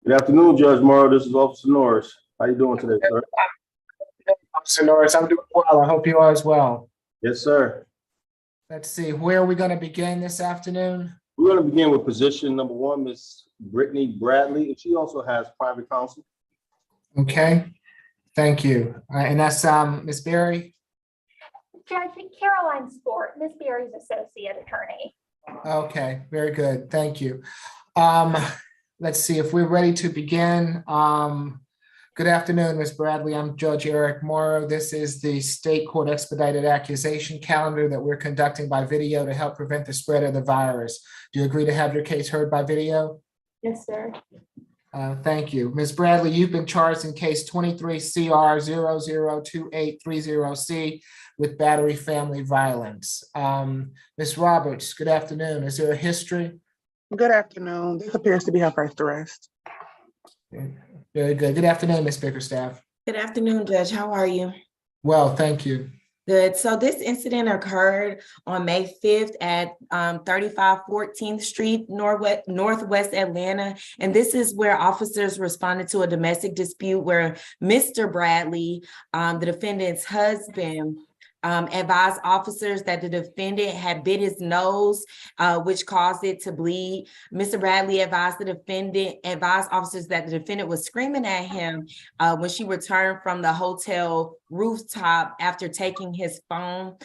Good afternoon, Judge Morrow. This is Officer Norris. How you doing today, sir? Officer Norris, I'm doing well. I hope you are as well. Yes, sir. Let's see, where are we going to begin this afternoon? We're going to begin with position number one, Miss Brittany Bradley, and she also has private counsel. Okay, thank you. And that's Ms. Berry? Judge Caroline Sport, Miss Berry's associate attorney. Okay, very good. Thank you. Let's see if we're ready to begin. Good afternoon, Ms. Bradley. I'm Judge Eric Morrow. This is the state court expedited accusation calendar that we're conducting by video to help prevent the spread of the virus. Do you agree to have your case heard by video? Yes, sir. Thank you. Ms. Bradley, you've been charged in case 23 CR 002830C with battery family violence. Ms. Roberts, good afternoon. Is there a history? Good afternoon. This appears to be her first arrest. Very good. Good afternoon, Ms. Bickerstaff. Good afternoon, Judge. How are you? Well, thank you. Good. So this incident occurred on May 5th at 35 14th Street, Northwest Atlanta. And this is where officers responded to a domestic dispute where Mr. Bradley, the defendant's husband, advised officers that the defendant had bit his nose, which caused it to bleed. Mr. Bradley advised officers that the defendant was screaming at him when she returned from the hotel rooftop after taking his phone.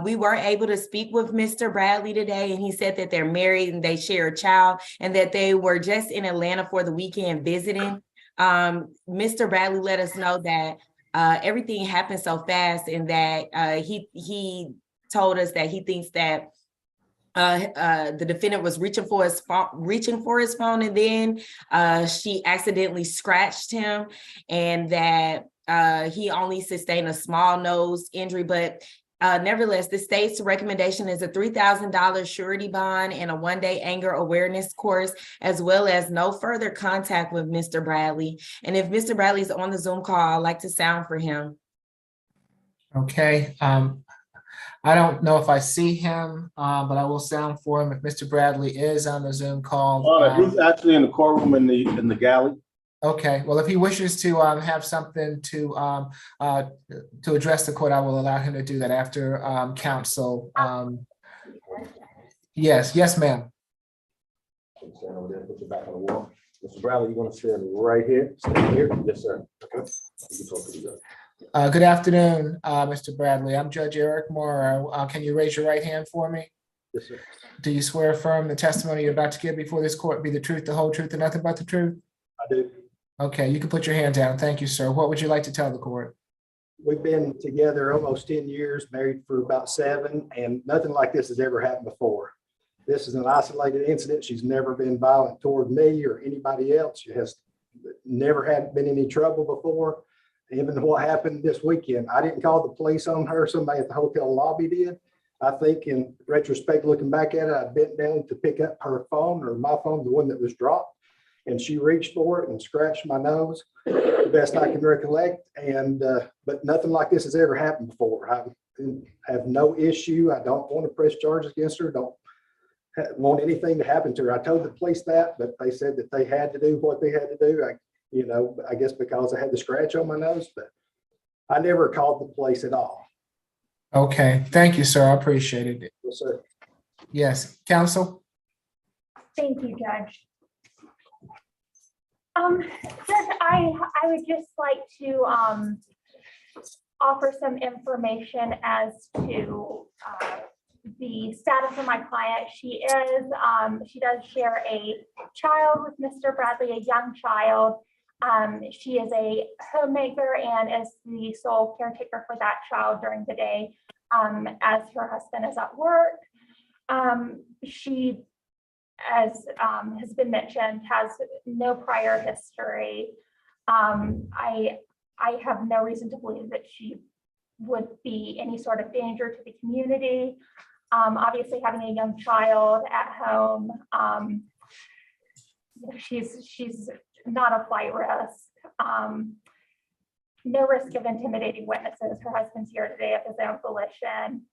We were able to speak with Mr. Bradley today, and he said that they're married and they share a child and that they were just in Atlanta for the weekend visiting. Mr. Bradley let us know that everything happened so fast, and that he told us that he thinks that the defendant was reaching for his phone, and then she accidentally scratched him, and that he only sustained a small nose injury. But nevertheless, the state's recommendation is a $3,000 surety bond and a one-day anger awareness course, as well as no further contact with Mr. Bradley. And if Mr. Bradley's on the Zoom call, I'd like to sound for him. Okay. I don't know if I see him, but I will sound for him if Mr. Bradley is on the Zoom call. He's actually in the courtroom in the galley. Okay, well, if he wishes to have something to address the court, I will allow him to do that after counsel. Yes, ma'am. Stand over there, put your back on the wall. Mr. Bradley, you want to stand right here? Stand here? Yes, sir. Okay. You can talk to the judge. Good afternoon, Mr. Bradley. I'm Judge Eric Morrow. Can you raise your right hand for me? Yes, sir. Do you swear affirm the testimony you're about to give before this court be the truth, the whole truth, and nothing but the truth? I do. Okay, you can put your hand down. Thank you, sir. What would you like to tell the court? We've been together almost 10 years, married for about 7, and nothing like this has ever happened before. This is an isolated incident. She's never been violent toward me or anybody else. She has never had been any trouble before. Even what happened this weekend, I didn't call the police on her. Somebody at the hotel lobby did. I think in retrospect, looking back at it, I bent down to pick up her phone, or my phone, the one that was dropped. And she reached for it and scratched my nose, the best I can recollect. And but nothing like this has ever happened before. I have no issue. I don't want to press charges against her. Don't want anything to happen to her. I told the police that, but they said that they had to do what they had to do. I guess because I had the scratch on my nose, but I never called the police at all. Okay, thank you, sir. I appreciate it. Yes, sir. Yes, counsel. Thank you, Judge. Judge, I would just like to offer some information as to the status of my client. She does share a child with Mr. Bradley, a young child. She is a homemaker and is the sole caretaker for that child during the day, as her husband is at work. She, as has been mentioned, has no prior history. I have no reason to believe that she would be any sort of danger to the community. Obviously, having a young child at home, she's not a flight risk. No risk of intimidating witnesses. Her husband's here today of his own volition.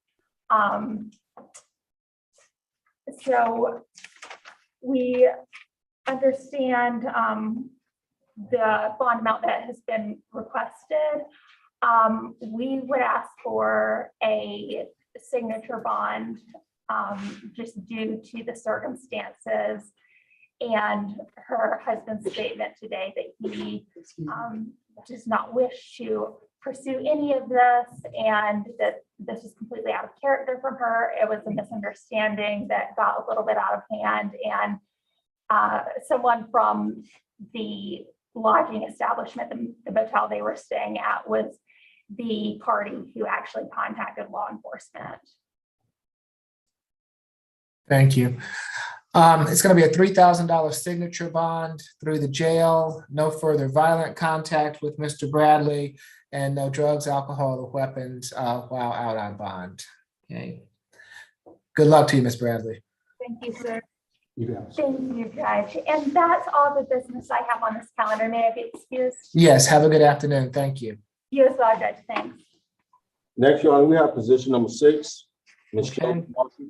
So we understand the bond amount that has been requested, we would ask for a signature bond, just due to the circumstances and her husband's statement today that he does not wish to pursue any of this, and that this is completely out of character from her. It was a misunderstanding that got a little bit out of hand, and someone from the lodging establishment, the motel they were staying at, was the party who actually contacted law enforcement. Thank you. It's going to be a $3,000 signature bond through the jail, no further violent contact with Mr. Bradley, and no drugs, alcohol, or weapons while out on bond. Okay. Good luck to you, Ms. Bradley. Thank you, sir. You got it. Thank you, Judge. And that's all the business I have on this calendar. May I be excused? Yes, have a good afternoon. Thank you. You as well, Judge. Thanks. Next, Your Honor, we have position number 6. Ms. Okay. Jones Marshall.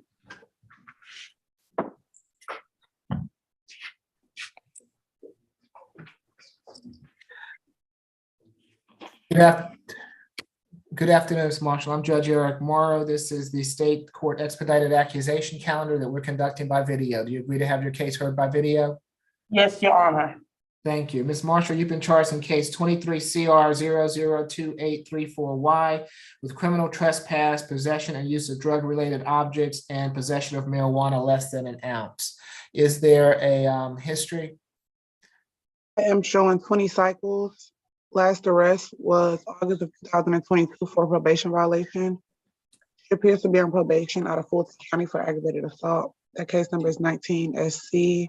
Good afternoon, Ms. Marshall. I'm Judge Eric Morrow. This is the state court expedited accusation calendar that we're conducting by video. Do you agree to have your case heard by video? Yes, Your Honor. Thank you. Ms. Marshall, you've been charged in case 23 CR 002834Y with criminal trespass, possession and use of drug-related objects, and possession of marijuana less than an ounce. Is there a history? I am showing 20 cycles. Last arrest was August of 2022 for a probation violation. She appears to be on probation out of Fulton County for aggravated assault. That case number is 19 SC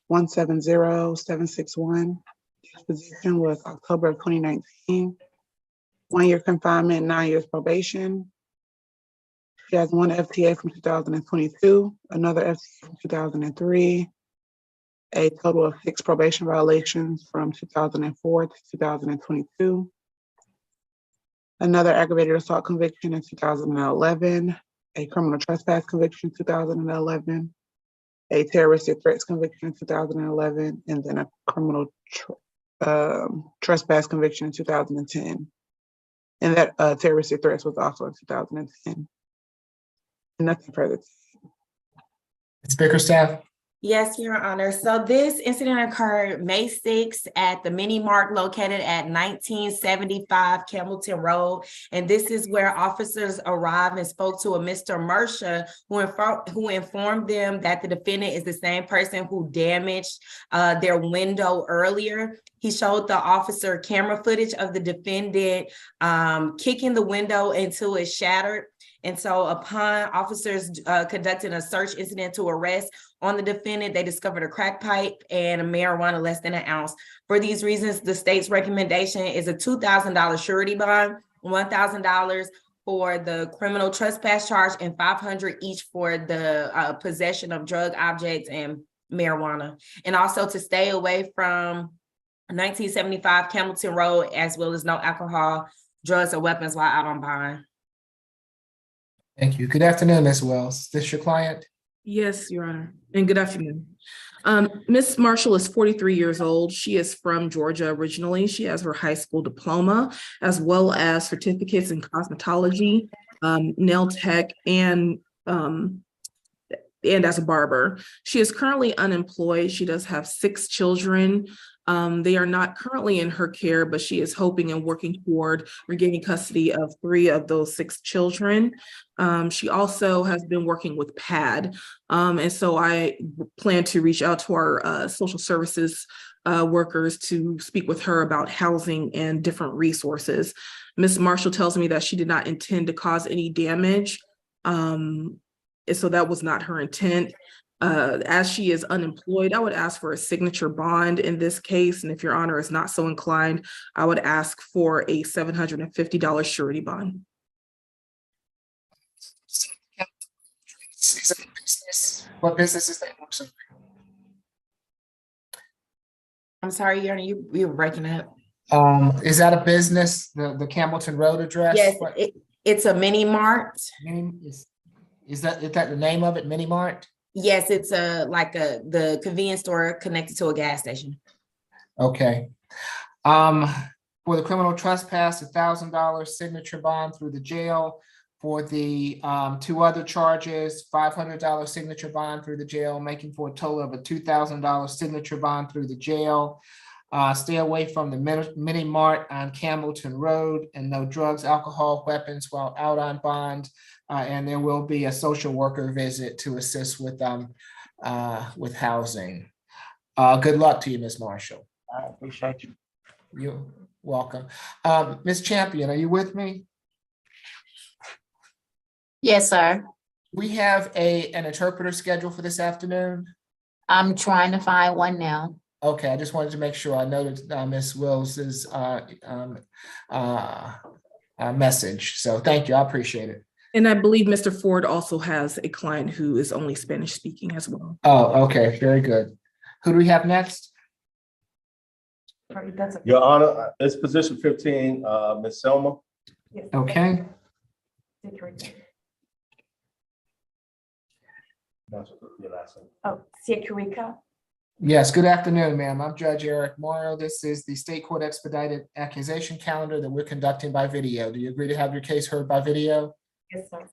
170761. Disposition was October of 2019. 1 year confinement, 9 years probation. She has 1 FTA from 2022, another FTA from 2003, a total of 6 probation violations from 2004 to 2022, another aggravated assault conviction in 2011, a criminal trespass conviction in 2011, a terroristic threats conviction in 2011, and then a criminal trespass conviction in 2010. And that terroristic threats was also in 2010. Nothing further. Ms. Bickerstaff? Yes, Your Honor. So this incident occurred May 6th at the mini mart located at 1975 Campbellton Road. And this is where officers arrived and spoke to a Mr. Mersha who informed them that the defendant is the same person who damaged their window earlier. He showed the officer camera footage of the defendant kicking the window until it shattered. And so upon officers conducting a search incident to arrest on the defendant, they discovered a crack pipe and a marijuana less than an ounce. For these reasons, the state's recommendation is a $2,000 surety bond, $1,000 for the criminal trespass charge, and $500 each for the possession of drug objects and marijuana. And also to stay away from 1975 Campbellton Road, as well as no alcohol, drugs, or weapons while out on bond. Thank you. Good afternoon, Ms. Wells. Is this your client? Yes, Your Honor, and good afternoon. Ms. Marshall is 43 years old. She is from Georgia originally. She has her high school diploma, as well as certificates in cosmetology, nail tech, and as a barber. She is currently unemployed. She does have 6 children. They are not currently in her care, but she is hoping and working toward regaining custody of 3 of those 6 children. She also has been working with PAD. And so I plan to reach out to our social services workers to speak with her about housing and different resources. Ms. Marshall tells me that she did not intend to cause any damage. And so that was not her intent. As she is unemployed, I would ask for a signature bond in this case. And if Your Honor is not so inclined, I would ask for a $750 surety bond. What business is that? I'm sorry, Your Honor, you were breaking up. Is that a business, the Campbellton Road address? Yes, What- it's a mini mart. Is that the name of it, Mini Mart? Yes, it's the convenience store connected to a gas station. Okay. For the criminal trespass, $1,000 signature bond through the jail. For the two other charges, $500 signature bond through the jail, making for a total of a $2,000 signature bond through the jail. Stay away from the mini mart on Campbellton Road, and no drugs, alcohol, weapons while out on bond. And there will be a social worker visit to assist with housing. Good luck to you, Ms. Marshall. I appreciate you. You're welcome. Ms. Champion, are you with me? Yes, sir. We have an interpreter scheduled for this afternoon. I'm trying to find one now. Okay, I just wanted to make sure. I noted Ms. Wills's message. So thank you. I appreciate it. And I believe Mr. Ford also has a client who is only Spanish speaking as well. Oh, okay, very good. Who do we have next? Your Honor, it's position 15, Ms. Selma. Okay, Your last name. Oh, Siakirika. yes, good afternoon, ma'am. I'm Judge Eric Morrow. This is the State Court Expedited Accusation Calendar that we're conducting by video. Do you agree to have your case heard by video? Yes, sir.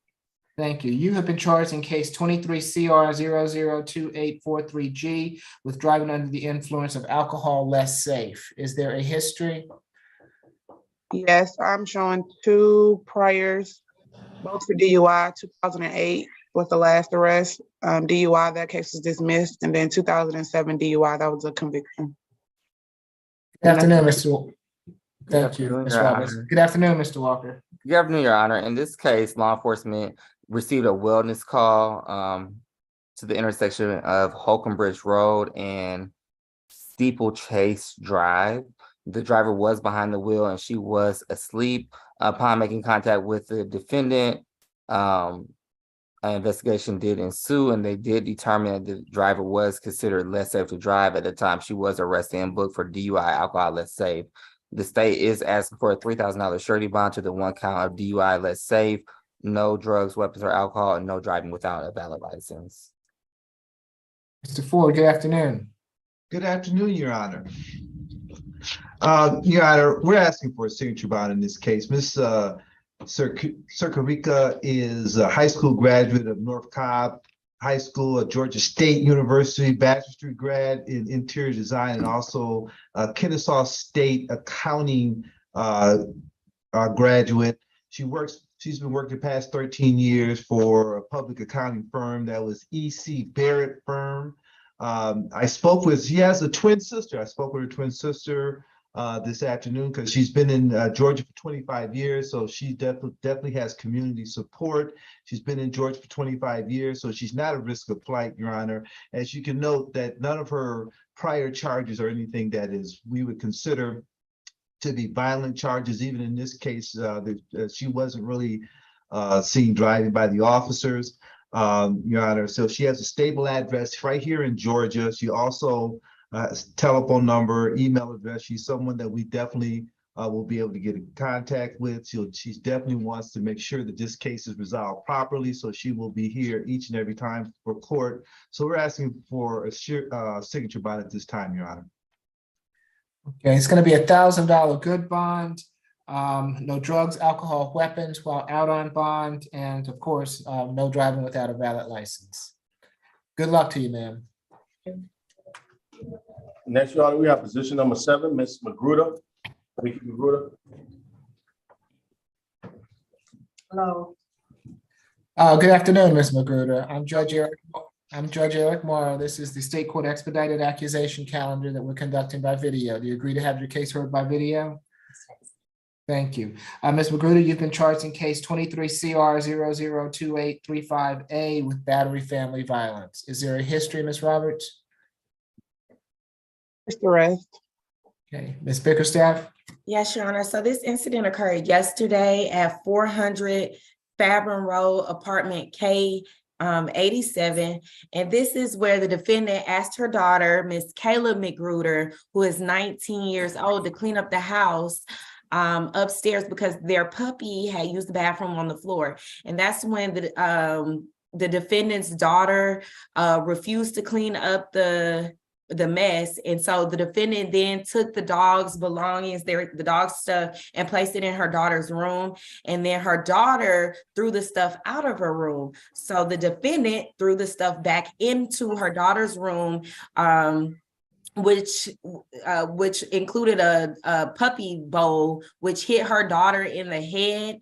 Thank you. You have been charged in case 23 CR 002843G with driving under the influence of alcohol less safe. Is there a history? Yes, I'm showing 2 priors, both for DUI, 2008 was the last arrest. DUI, that case was dismissed, and then 2007 DUI, that was a conviction. Good afternoon, Mr. Thank you, afternoon, Ms. Your Roberts. Honor. Good afternoon, Mr. Walker. Good afternoon, Your Honor. In this case, law enforcement received a wellness call to the intersection of Holcomb Bridge Road and Steeplechase Drive. The driver was behind the wheel and she was asleep. Upon making contact with the defendant, an investigation did ensue, and they did determine that the driver was considered less safe to drive. At the time, she was arrested and booked for DUI, alcohol less safe. The state is asking for a $3,000 surety bond to the 1 count of DUI less safe, no drugs, weapons, or alcohol, and no driving without a valid license. Mr. Ford, good afternoon. Good afternoon, Your Honor. Your Honor, we're asking for a signature bond in this case. Ms. Siakirika is a high school graduate of North Cobb High School at Georgia State University, bachelor's degree grad in interior design, and also Kennesaw State accounting graduate. She's been working the past 13 years for a public accounting firm that was E.C. Barrett firm. She has a twin sister. I spoke with her twin sister this afternoon because she's been in Georgia for 25 years. So she definitely has community support. She's been in Georgia for 25 years. So she's not at risk of flight, Your Honor. As you can note that none of her prior charges or anything that we would consider to be violent charges. Even in this case, she wasn't really seen driving by the officers, Your Honor. So she has a stable address right here in Georgia. She also telephone number, email address. She's someone that we definitely will be able to get in contact with. She definitely wants to make sure that this case is resolved properly. So she will be here each and every time for court. So we're asking for a signature bond at this time, Your Honor. Okay, it's going to be $1,000 good bond. No drugs, alcohol, weapons while out on bond, and of course, no driving without a valid license. Good luck to you, ma'am. Next, Your Honor, we have position number 7, Ms. Magruder. Thank you, Magruder. Hello. Good afternoon, Ms. Magruder. I'm Judge Eric Morrow. This is the State Court Expedited Accusation Calendar that we're conducting by video. Do you agree to have your case heard by video? Thank you. Ms. Magruder, you've been charged in case 23 CR 002835A with battery family violence. Is there a history, Ms. Roberts? Just arrest. Okay, Ms. Bickerstaff? Yes, Your Honor. So this incident occurred yesterday at 400 Fabron Road, apartment K 87. And this is where the defendant asked her daughter, Miss Kayla Magruder, who is 19 years old, to clean up the house upstairs because their puppy had used the bathroom on the floor. And that's when the defendant's daughter refused to clean up the the mess. And so the defendant then took the dog's belongings, the dog's stuff, and placed it in her daughter's room. And then her daughter threw the stuff out of her room. So the defendant threw the stuff back into her daughter's room, which included a puppy bowl, which hit her daughter in the head,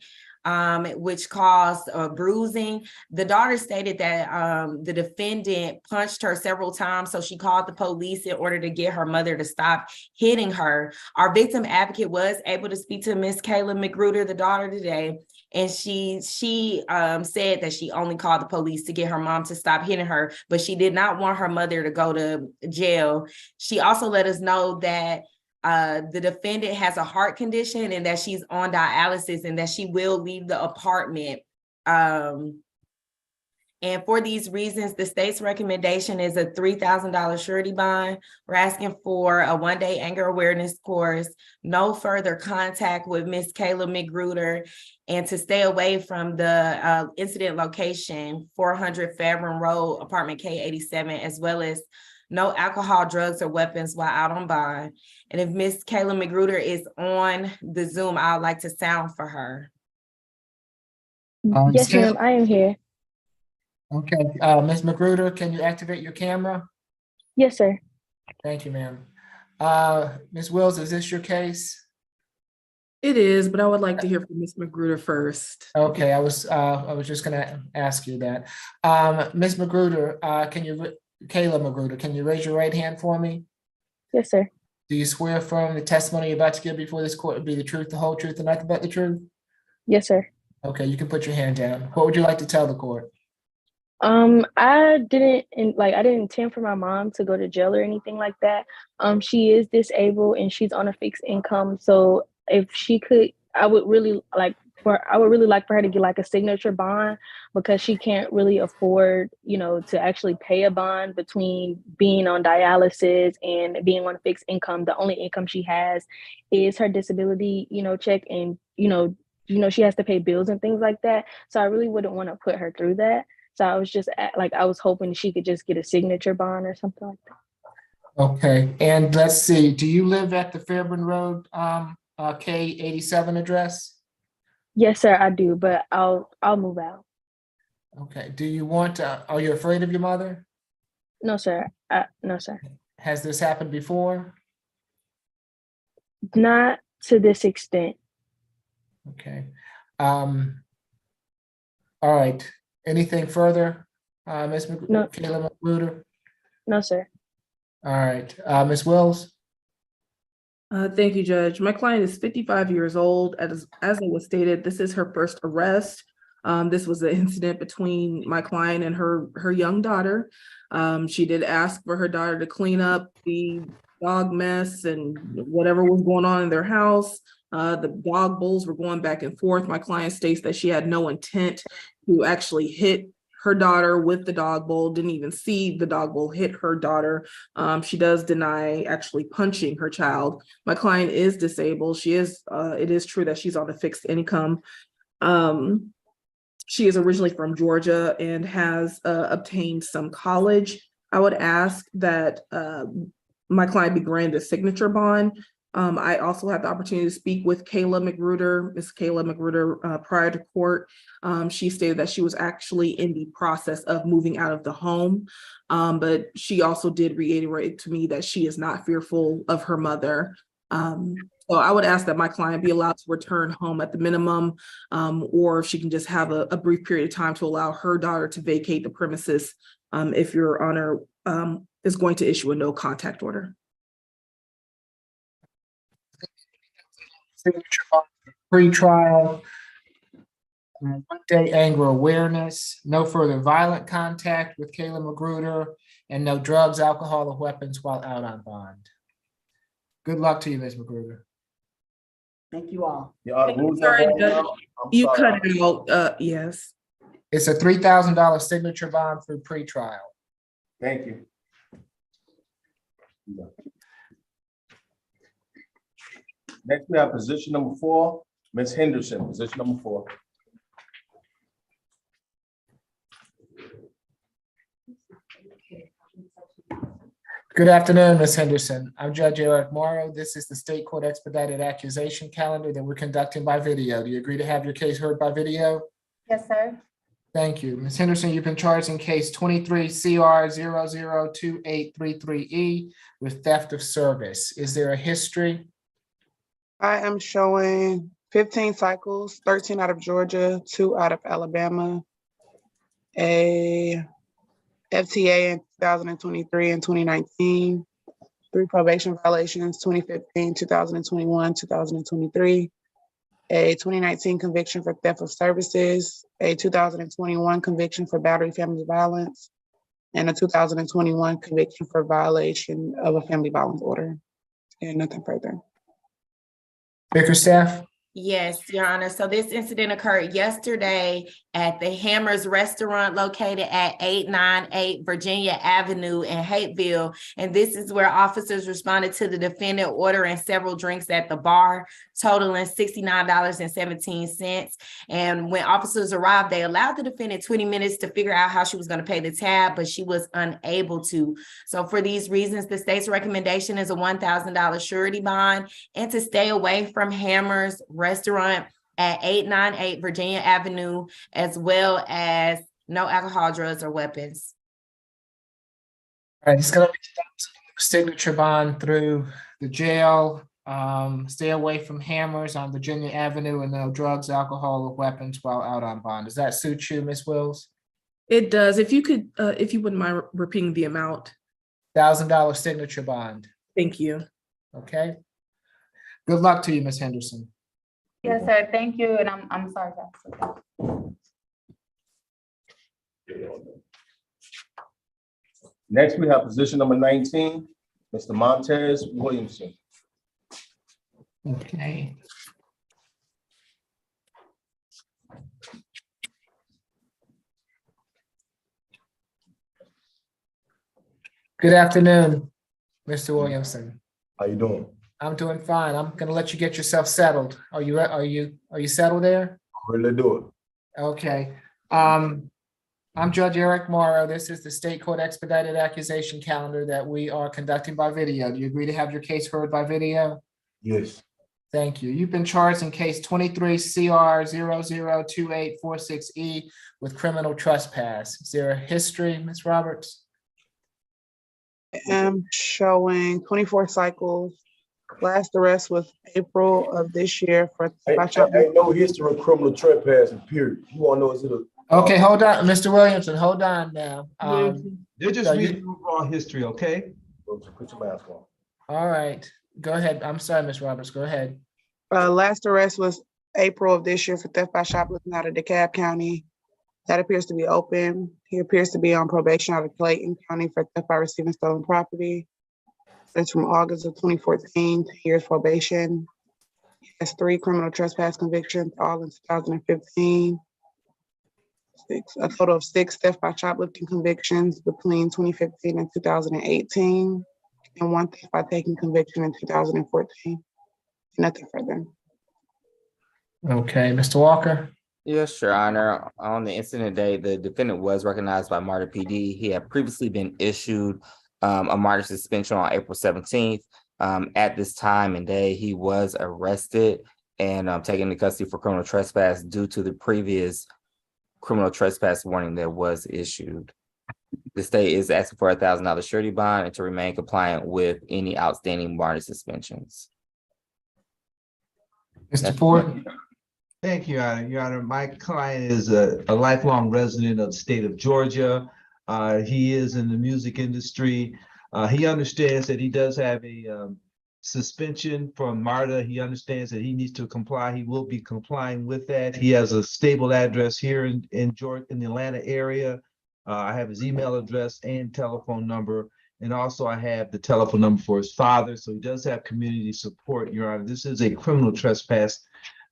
which caused bruising. The daughter stated that the defendant punched her several times, so she called the police in order to get her mother to stop hitting her. Our victim advocate was able to speak to Miss Kayla McGruder, the daughter, today, and she said that she only called the police to get her mom to stop hitting her, but she did not want her mother to go to jail. She also let us know that the defendant has a heart condition and that she's on dialysis and that she will leave the apartment. And for these reasons, the state's recommendation is a $3,000 surety bond. We're asking for a one-day anger awareness course, no further contact with Miss Kayla McGruder, and to stay away from the incident location, 400 Fairburn Road, apartment K87, as well as no alcohol, drugs, or weapons while out on bond. And if Miss Kayla McGruder is on the Zoom, I'd like to sound for her. Yes, Yes, ma'am, I am here. Okay, Ms. McGruder, can you activate your camera? Yes, sir. Thank you, ma'am. Ms. Wills, is this your case? It is, but I would like to hear from Ms. McGruder first. Okay, I was just gonna ask you that. Ms. McGruder, Kayla McGruder, can you raise your right hand for me? Yes, sir. Do you swear affirm the testimony you're about to give before this court will be the truth, the whole truth, and nothing but the truth? Yes, sir. Okay, you can put your hand down. What would you like to tell the court? I didn't intend for my mom to go to jail or anything like that. She is disabled and she's on a fixed income. So if she could, I would really like for her to get like a signature bond, because she can't really afford, to actually pay a bond between being on dialysis and being on a fixed income. The only income she has is her disability, check, and she has to pay bills and things like that. So I really wouldn't want to put her through that. So I was just I was hoping she could just get a signature bond or something like that. Okay, and let's see, do you live at the Fairburn Road K87 address? Yes, sir, I do, but I'll move out. Okay, do you want to, are you afraid of your mother? No, sir. No, sir. Has this happened before? Not to this extent. Okay. All right. Anything further, Ms. No. Kayla McGruder? No, sir. All right, Ms. Wills? Thank you, Judge. My client is 55 years old. As it was stated, this is her first arrest. This was an incident between my client and her young daughter. She did ask for her daughter to clean up the dog mess and whatever was going on in their house. The dog bowls were going back and forth. My client states that she had no intent to actually hit her daughter with the dog bowl, didn't even see the dog bowl hit her daughter. She does deny actually punching her child. My client is disabled. It is true that she's on a fixed income. She is originally from Georgia and has obtained some college. I would ask that my client be granted a signature bond. I also had the opportunity to speak with Kayla McGruder, Ms. Kayla McGruder, prior to court. She stated that she was actually in the process of moving out of the home, but she also did reiterate to me that she is not fearful of her mother. So I would ask that my client be allowed to return home at the minimum, or if she can just have a brief period of time to allow her daughter to vacate the premises if Your Honor is going to issue a no contact order. Signature bond for pre-trial, one-day anger awareness, no further violent contact with Kayla McGruder, and no drugs, alcohol, or weapons while out on bond. Good luck to you, Ms. McGruder. Thank you all. Sorry, Judge. You cut it out, yes. It's a $3,000 signature bond for pre-trial. Thank you. Next, we have position number 4, Ms. Henderson, position number 4. Good afternoon, Ms. Henderson. I'm Judge Eric Morrow. This is the State Court Expedited Accusation Calendar that we're conducting by video. Do you agree to have your case heard by video? Yes, sir. Thank you. Ms. Henderson, you've been charged in case 23 CR 002833E with theft of service. Is there a history? I am showing 15 cycles, 13 out of Georgia, 2 out of Alabama, a FTA in 2023 and 2019, 3 probation violations, 2015, 2021, 2023, a 2019 conviction for theft of services, a 2021 conviction for battery family violence, and a 2021 conviction for violation of a family violence order. And nothing further. Bickerstaff? Yes, Your Honor. So this incident occurred yesterday at the Hammers Restaurant located at 898 Virginia Avenue in Hateville. And this is where officers responded to the defendant ordering several drinks at the bar, totaling $69.17. And when officers arrived, they allowed the defendant 20 minutes to figure out how she was going to pay the tab, but she was unable to. So for these reasons, the state's recommendation is a $1,000 surety bond and to stay away from Hammers Restaurant at 898 Virginia Avenue, as well as no alcohol, drugs, or weapons. All right, he's gonna signature bond through the jail. Stay away from Hammers on Virginia Avenue and no drugs, alcohol, or weapons while out on bond. Does that suit you, Ms. Wills? It does. If you could, if you wouldn't mind repeating the amount. $1,000 signature bond. Thank you. Okay. Good luck to you, Ms. Henderson. Yes, sir. Thank you. And I'm sorry. Next, we have position number 19, Mr. Montez Williamson. Okay. Good afternoon, Mr. Williamson. How you doing? I'm doing fine. I'm gonna let you get yourself settled. Are you settled there? Really do it. Okay. I'm Judge Eric Morrow. This is the State Court Expedited Accusation Calendar that we are conducting by video. Do you agree to have your case heard by video? Yes. Thank you. You've been charged in case 23 CR 002846E with criminal trespass. Is there a history, Ms. Roberts? I am showing 24 cycles. Last arrest was April of this year for Ain't no history of criminal trespassing, period. You wanna know, is it a? Okay, hold on, Mr. Williamson, hold on now. They're just so reading overall history, okay? Put your mask on. All right, go ahead. I'm sorry, Ms. Roberts, go ahead. Last arrest was April of this year for theft by shoplifting out of DeKalb County. That appears to be open. He appears to be on probation out of Clayton County for theft by receiving stolen property. That's from August of 2014, 2 years probation. He has 3 criminal trespass convictions, all in 2015. A total of 6 theft by shoplifting convictions between 2015 and 2018, and 1 theft by taking conviction in 2014. Nothing further. Okay, Mr. Walker? Yes, Your Honor. On the incident day, the defendant was recognized by MARTA PD. He had previously been issued a MARTA suspension on April 17th. At this time and day, he was arrested and taken into custody for criminal trespass due to the previous criminal trespass warning that was issued. The state is asking for a $1,000 surety bond and to remain compliant with any outstanding MARTA suspensions. Mr. Ford? Thank you, Your Honor. Your Honor, my client is a lifelong resident of the state of Georgia. He is in the music industry. He understands that he does have a suspension from MARTA. He understands that he needs to comply. He will be complying with that. He has a stable address here in Georgia, in the Atlanta area. I have his email address and telephone number. And also I have the telephone number for his father. So he does have community support, Your Honor. This is a criminal trespass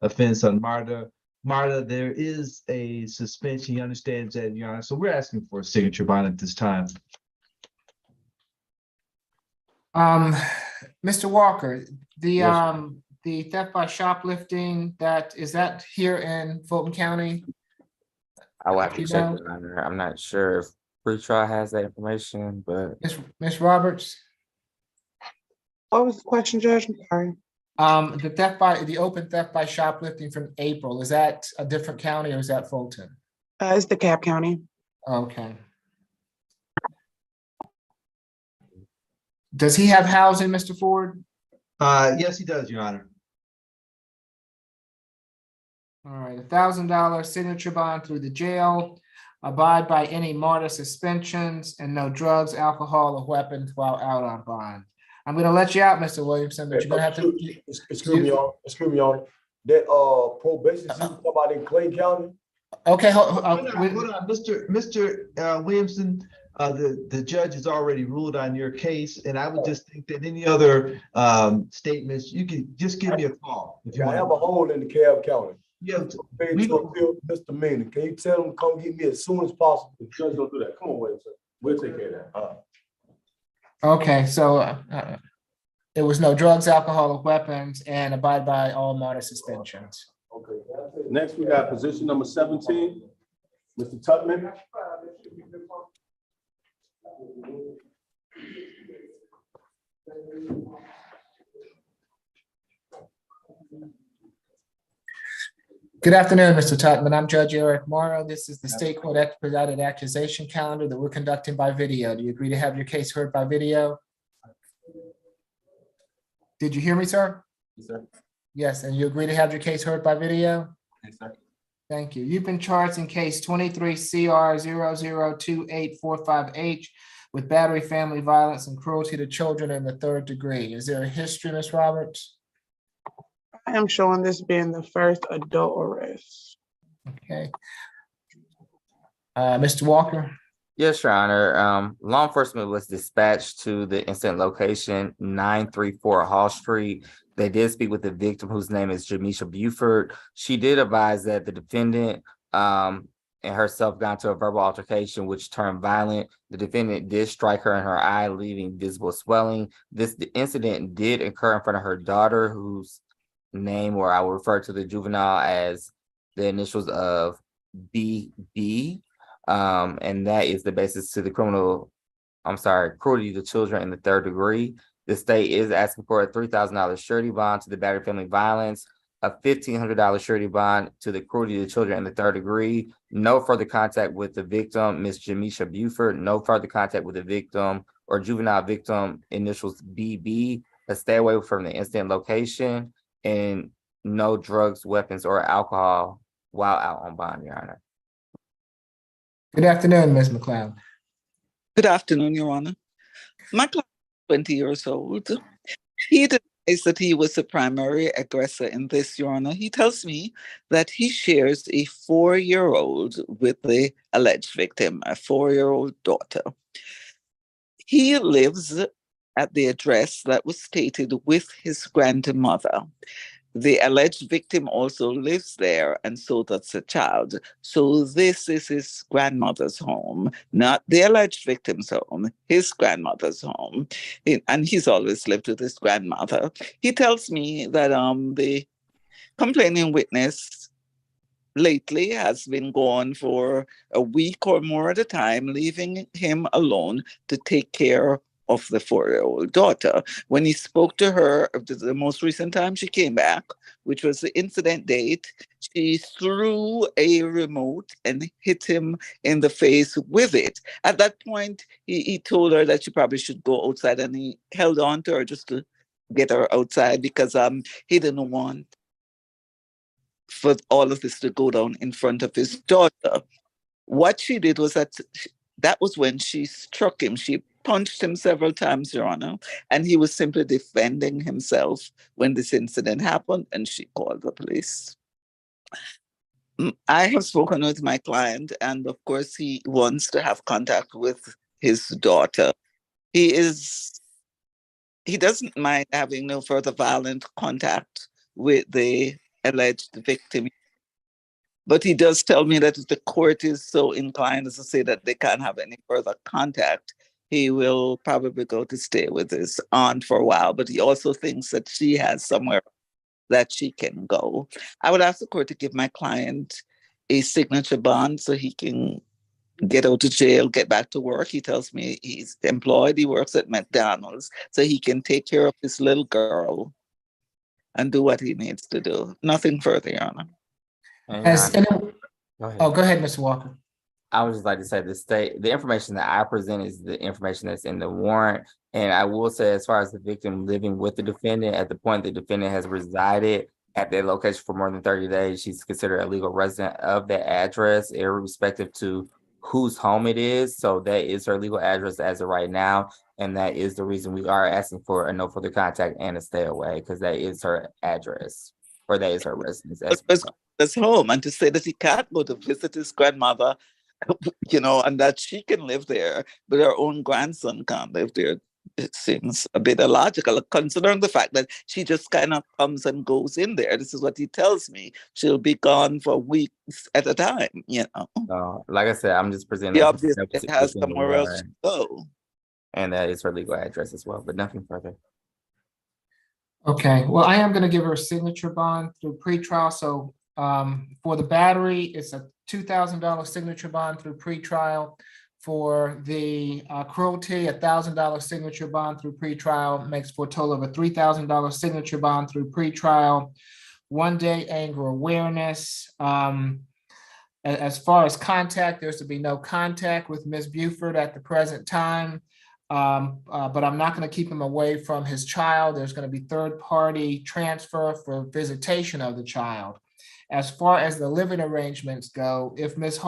offense on MARTA. MARTA, there is a suspension. He understands that, Your Honor. So we're asking for a signature bond at this time. Mr. Walker, Yes, the theft by shoplifting, is that here in Fulton County? I will have to You check, know? Your Honor. I'm not sure if pretrial has that information, but Ms. Roberts? What was the question, Judge? I'm sorry. The open theft by shoplifting from April, is that a different county or is that Fulton? It's DeKalb County. Okay. Does he have housing, Mr. Ford? Yes, he does, Your Honor. All right, $1,000 signature bond through the jail. Abide by any MARTA suspensions and no drugs, alcohol, or weapons while out on bond. I'm gonna let you out, Mr. Williamson, but you're gonna have to. Excuse me, on that probation, somebody in Clay County. Okay, Hold on, Mr. Williamson, the judge has already ruled on your case, and I would just think that any other statements, you can just give me a call. If you I have a want. hole in the DeKalb County. Yeah, Paid to appeal misdemeanor. Can you tell them to come get me as soon as possible? The judge don't do that. Come on, Williamson. We'll take care of that. Okay, so there was no drugs, alcohol, or weapons, and abide by all MARTA suspensions. Okay. Next, we got position number 17, Mr. Tutman. Good afternoon, Mr. Tutman. I'm Judge Eric Morrow. This is the state court expedited accusation calendar that we're conducting by video. Do you agree to have your case heard by video? Did you hear me, sir? Yes, sir. Yes, and you agree to have your case heard by video? Yes, sir. Thank you. You've been charged in case 23 CR 002845H with battery, family violence, and cruelty to children in the third degree. Is there a history, Ms. Roberts? I am showing this being the first adult arrest. Okay. Mr. Walker? Yes, Your Honor. Law enforcement was dispatched to the incident location 934 Hall Street. They did speak with the victim, whose name is Jamisha Buford. She did advise that the defendant and herself got into a verbal altercation, which turned violent. The defendant did strike her in her eye, leaving visible swelling. This incident did occur in front of her daughter, whose name, or I will refer to the juvenile as the initials of BB. And that is the basis to the cruelty to children in the third degree. The state is asking for a $3,000 surety bond to the battery, family violence, a $1,500 surety bond to the cruelty to children in the third degree. No further contact with the victim, Ms. Jamisha Buford. No further contact with the victim or juvenile victim, initials BB. Stay away from the incident location, and no drugs, weapons, or alcohol while out on bond, Your Honor. Good afternoon, Ms. McLeod. Good afternoon, Your Honor. My client is 20 years old. He denies that he was the primary aggressor in this, Your Honor. He tells me that he shares a 4-year-old with the alleged victim, a 4-year-old daughter. He lives at the address that was stated with his grandmother. The alleged victim also lives there, and so does the child. So this is his grandmother's home, not the alleged victim's home, his grandmother's home. And he's always lived with his grandmother. He tells me that the complaining witness lately has been gone for a week or more at a time, leaving him alone to take care of the 4-year-old daughter. When he spoke to her, the most recent time she came back, which was the incident date, she threw a remote and hit him in the face with it. At that point, he told her that she probably should go outside, and he held on to her just to get her outside because he didn't want for all of this to go down in front of his daughter. What she did was that was when she struck him. She punched him several times, Your Honor, and he was simply defending himself when this incident happened, and she called the police. I have spoken with my client, and of course, he wants to have contact with his daughter. He doesn't mind having no further violent contact with the alleged victim. But he does tell me that if the court is so inclined as to say that they can't have any further contact, he will probably go to stay with his aunt for a while. But he also thinks that she has somewhere that she can go. I would ask the court to give my client a signature bond so he can get out of jail, get back to work. He tells me he's employed, he works at McDonald's, so he can take care of his little girl and do what he needs to do. Nothing further, Your Honor. And Has any, go ahead. oh, go ahead, Mr. Walker. I would just like to say the information that I present is the information that's in the warrant. And I will say, as far as the victim living with the defendant, at the point the defendant has resided at that location for more than 30 days, she's considered a legal resident of that address, irrespective to whose home it is. So that is her legal address as of right now. And that is the reason we are asking for a no further contact and a stay away, because that is her address, or that is her residence. That's home, and to say that he can't go to visit his grandmother, you know, and that she can live there, but her own grandson can't live there. It seems a bit illogical, considering the fact that she just kind of comes and goes in there. This is what he tells me. She'll be gone for weeks at a time, you know. Like I said, I'm just presenting. He obviously has somewhere else to go. And that is her legal address as well, but nothing further. Okay, well, I am going to give her a signature bond through pretrial. So for the battery, it's a $2,000 signature bond through pretrial. For the cruelty, $1,000 signature bond through pretrial, makes for a total of a $3,000 signature bond through pretrial. 1 day anger awareness. As far as contact, there's to be no contact with Ms. Buford at the present time. But I'm not going to keep him away from his child. There's going to be third-party transfer for visitation of the child. As far as the living arrangements go, if Ms.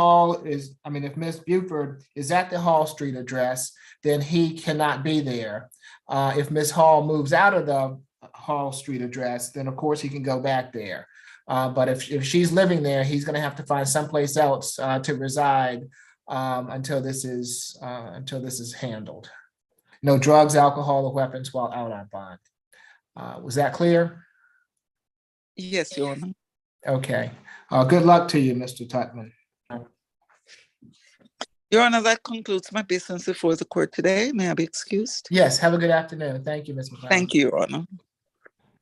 Buford is at the Hall Street address, then he cannot be there. If Ms. Hall moves out of the Hall Street address, then of course he can go back there. But if she's living there, he's going to have to find someplace else to reside until this is handled. No drugs, alcohol, or weapons while out on bond. Was that clear? Yes, Your Honor. Okay. Good luck to you, Mr. Tutman. Your Honor, that concludes my business before the court today. May I be excused? Yes, have a good afternoon. Thank you, Ms. McLeod. Thank you, Your Honor.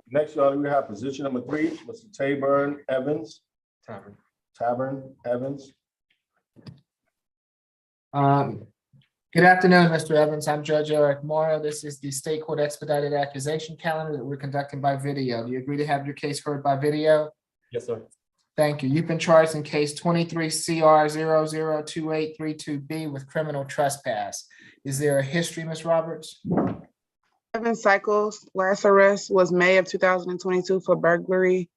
Next, Your Honor, we have position number 3, Mr. Tabern Evans. Tabern Evans. Good afternoon, Mr. Evans. I'm Judge Eric Morrow. This is the State Court Expedited Accusation calendar that we're conducting by video. Do you agree to have your case heard by video? Yes, sir. Thank you. You've been charged in case 23 CR 002832B with criminal trespass. Is there a history, Ms. Roberts? 7 cycles. Last arrest was May of 2022 for burglary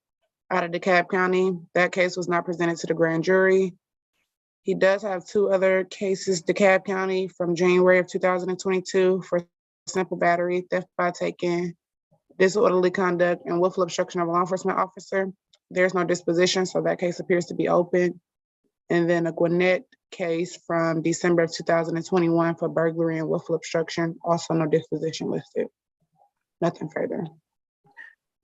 out of DeKalb County. That case was not presented to the grand jury. He does have 2 other cases, DeKalb County from January of 2022 for simple battery, theft by taking, disorderly conduct, and willful obstruction of a law enforcement officer. There's no disposition, so that case appears to be open. And then a Gwinnett case from December of 2021 for burglary and willful obstruction, also no disposition listed. Nothing further.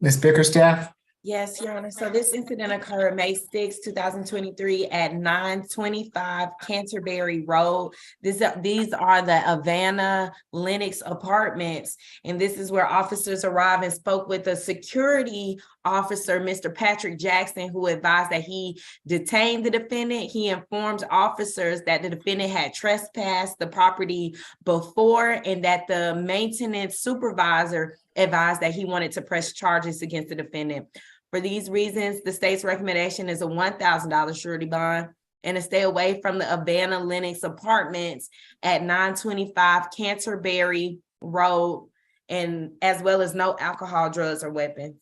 Ms. Bickerstaff? Yes, Your Honor. So this incident occurred May 6, 2023 at 925 Canterbury Road. These are the Havana Lennox apartments. And this is where officers arrived and spoke with a security officer, Mr. Patrick Jackson, who advised that he detained the defendant. He informed officers that the defendant had trespassed the property before and that the maintenance supervisor advised that he wanted to press charges against the defendant. For these reasons, the state's recommendation is a $1,000 surety bond and a stay away from the Havana Lennox apartments at 925 Canterbury Road, and as well as no alcohol, drugs, or weapons.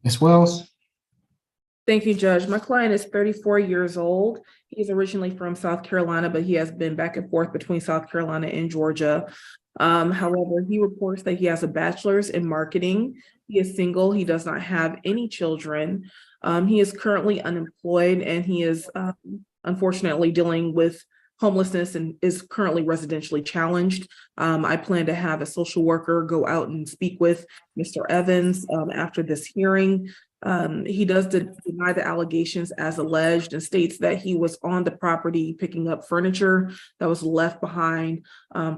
Ms. Wells? Thank you, Judge. My client is 34 years old. He's originally from South Carolina, but he has been back and forth between South Carolina and Georgia. However, he reports that he has a bachelor's in marketing. He is single. He does not have any children. He is currently unemployed, and he is unfortunately dealing with homelessness and is currently residentially challenged. I plan to have a social worker go out and speak with Mr. Evans after this hearing. He does deny the allegations as alleged and states that he was on the property picking up furniture that was left behind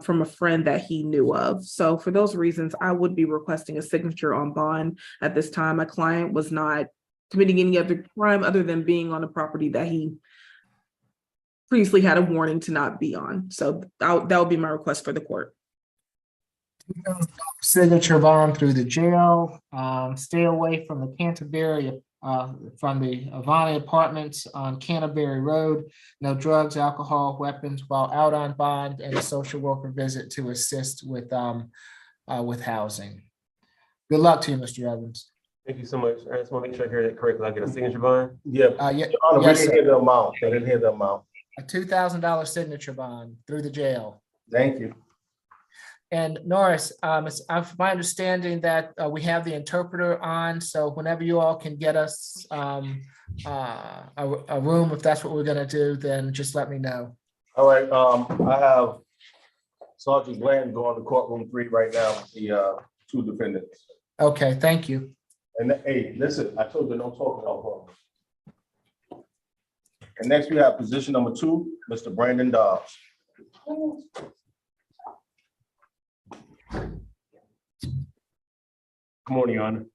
from a friend that he knew of. So for those reasons, I would be requesting a signature on bond at this time. My client was not committing any other crime other than being on a property that he previously had a warning to not be on. So that would be my request for the court. Signature bond through the jail. Stay away from the Canterbury, from the Avani Apartments on Canterbury Road. No drugs, alcohol, weapons while out on bond, and a social worker visit to assist with housing. Good luck to you, Mr. Evans. Thank you so much. I just want to make sure I hear that correctly. I get a signature bond? Yeah. Yeah, Your Honor, we yes, didn't sir. hear the amount. They didn't hear the amount. A $2,000 signature bond through the jail. Thank you. And Norris, it's my understanding that we have the interpreter on, so whenever you all can get us a room, if that's what we're gonna do, then just let me know. All right, I have Sergeant Blanton going to courtroom 3 right now with the 2 defendants. Okay, thank you. And hey, listen, I told you no talking alcohol. And next we have position number 2, Mr. Brandon Dobbs. Good morning, Your Honor.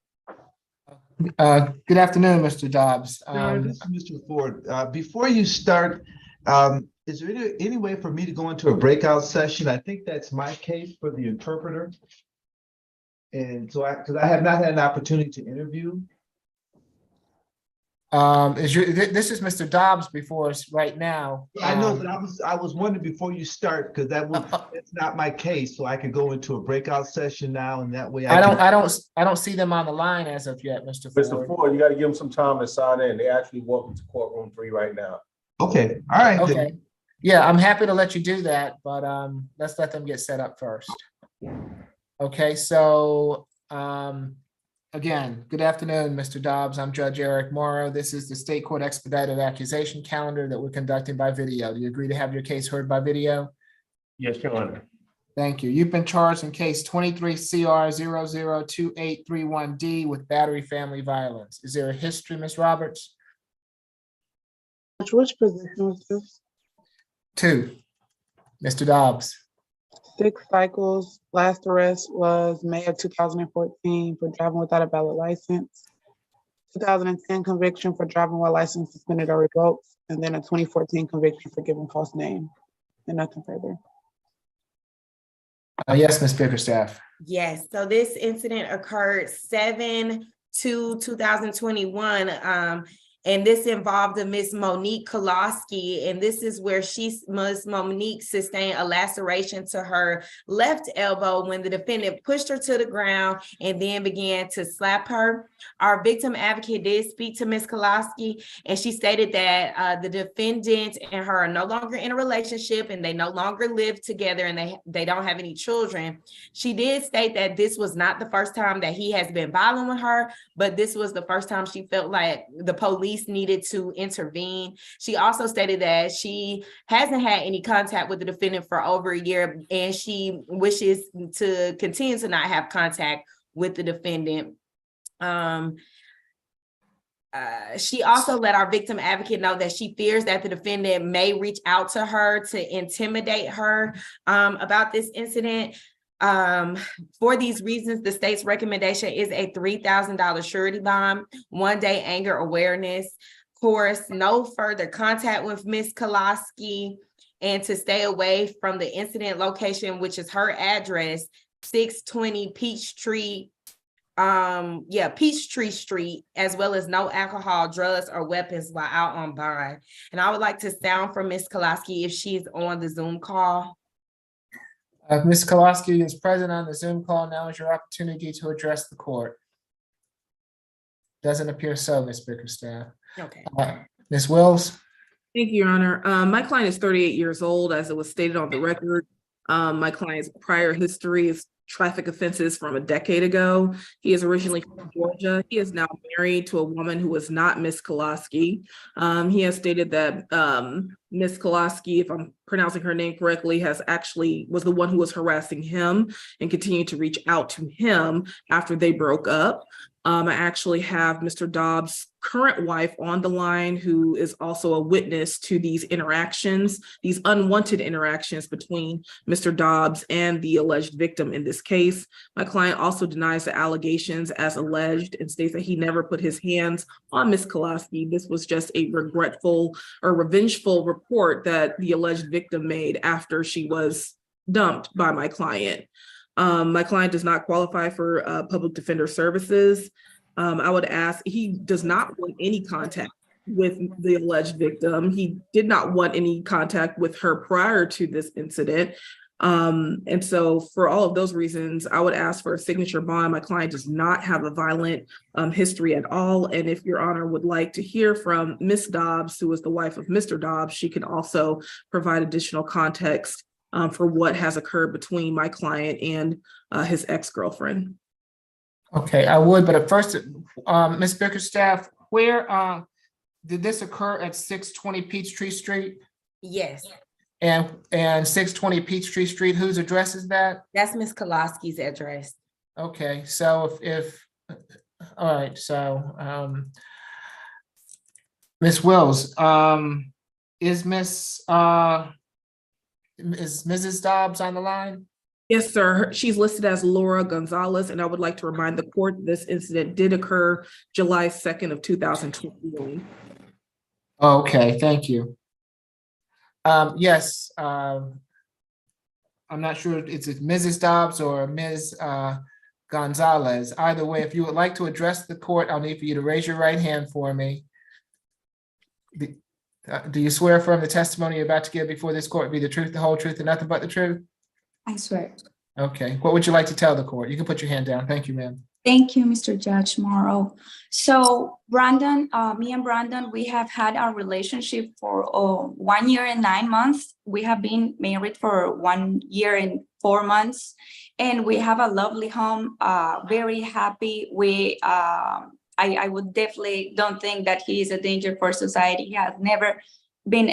Good afternoon, Mr. Dobbs. This is Mr. Ford. Before you start, is there any way for me to go into a breakout session? I think that's my case for the interpreter. And so because I have not had an opportunity to interview. This is Mr. Dobbs before us right now. I know, but I was wondering before you start, because that's not my case, so I could go into a breakout session now, and that way I don't see them on the line as of yet, Mr. Ford. Mr. Ford, you got to give them some time to sign in. They actually walk into courtroom 3 right now. Okay, all right. Okay, then. yeah, I'm happy to let you do that, but let's let them get set up first. Okay, so again, good afternoon, Mr. Dobbs. I'm Judge Eric Morrow. This is the State Court Expedited Accusation calendar that we're conducting by video. Do you agree to have your case heard by video? Yes, Your Honor. Thank you. You've been charged in case 23 CR 002831D with battery family violence. Is there a history, Ms. Roberts? Which position was this? 2. Mr. Dobbs. 6 cycles. Last arrest was May of 2014 for driving without a valid license. 2010 conviction for driving while license suspended or revoked, and then a 2014 conviction for giving false name, and nothing further. Yes, Ms. Bickerstaff. Yes, so this incident occurred 7/2/2021. And this involved a Miss Monique Koloski, and this is where Miss Monique sustained a laceration to her left elbow when the defendant pushed her to the ground and then began to slap her. Our victim advocate did speak to Miss Koloski, and she stated that the defendant and her are no longer in a relationship, and they no longer live together, and they don't have any children. She did state that this was not the first time that he has been violent with her, but this was the first time she felt like the police needed to intervene. She also stated that she hasn't had any contact with the defendant for over a year, and she wishes to continue to not have contact with the defendant. She also let our victim advocate know that she fears that the defendant may reach out to her to intimidate her about this incident. For these reasons, the state's recommendation is a $3,000 surety bond, 1-day anger awareness course, no further contact with Miss Koloski, and to stay away from the incident location, which is her address, 620 Peachtree Street, as well as no alcohol, drugs, or weapons while out on bond. And I would like to sound from Miss Koloski if she's on the Zoom call. Ms. Koloski is present on the Zoom call. Now is your opportunity to address the court. Doesn't appear so, Ms. Bickerstaff. Okay. Ms. Wills? Thank you, Your Honor. My client is 38 years old, as it was stated on the record. My client's prior history is traffic offenses from a decade ago. He is originally from Georgia. He is now married to a woman who is not Miss Koloski. He has stated that Miss Koloski, if I'm pronouncing her name correctly, was the one who was harassing him and continued to reach out to him after they broke up. I actually have Mr. Dobbs' current wife on the line, who is also a witness to these interactions, these unwanted interactions between Mr. Dobbs and the alleged victim in this case. My client also denies the allegations as alleged and states that he never put his hands on Miss Koloski. This was just a regretful or revengeful report that the alleged victim made after she was dumped by my client. My client does not qualify for public defender services. I would ask, he does not want any contact with the alleged victim. He did not want any contact with her prior to this incident. And so for all of those reasons, I would ask for a signature bond. My client does not have a violent history at all. And if Your Honor would like to hear from Ms. Dobbs, who is the wife of Mr. Dobbs, she can also provide additional context for what has occurred between my client and his ex-girlfriend. Okay, I would, but at first, Ms. Bickerstaff, where did this occur at 620 Peachtree Street? Yes, And 620 Peachtree Street, whose address is that? that's Ms. Koloski's address. Okay, so if all right, so Ms. Wills, is Mrs. Dobbs on the line? Yes, sir. She's listed as Laura Gonzalez, and I would like to remind the court this incident did occur July 2nd of 2021. Okay, thank you. Yes, I'm not sure if it's Mrs. Dobbs or Ms. Gonzalez. Either way, if you would like to address the court, I'll need for you to raise your right hand for me. Do you swear affirm the testimony you're about to give before this court be the truth, the whole truth, and nothing but the truth? I swear. Okay, what would you like to tell the court? You can put your hand down. Thank you, ma'am. Thank you, Mr. Judge Morrow. So Brandon, me and Brandon, we have had our relationship for 1 year and 9 months. We have been married for 1 year and 4 months, and we have a lovely home, very happy. I would definitely don't think that he is a danger for society. He has never been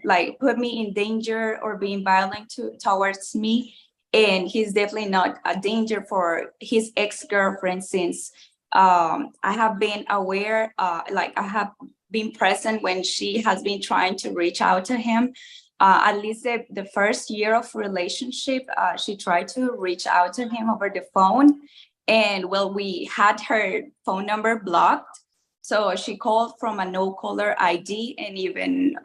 like put me in danger or being violent towards me. And he's definitely not a danger for his ex-girlfriend since I have been aware, like I have been present when she has been trying to reach out to him. At least the first year of relationship, she tried to reach out to him over the phone. And well, we had her phone number blocked. So she called from a no-caller ID and even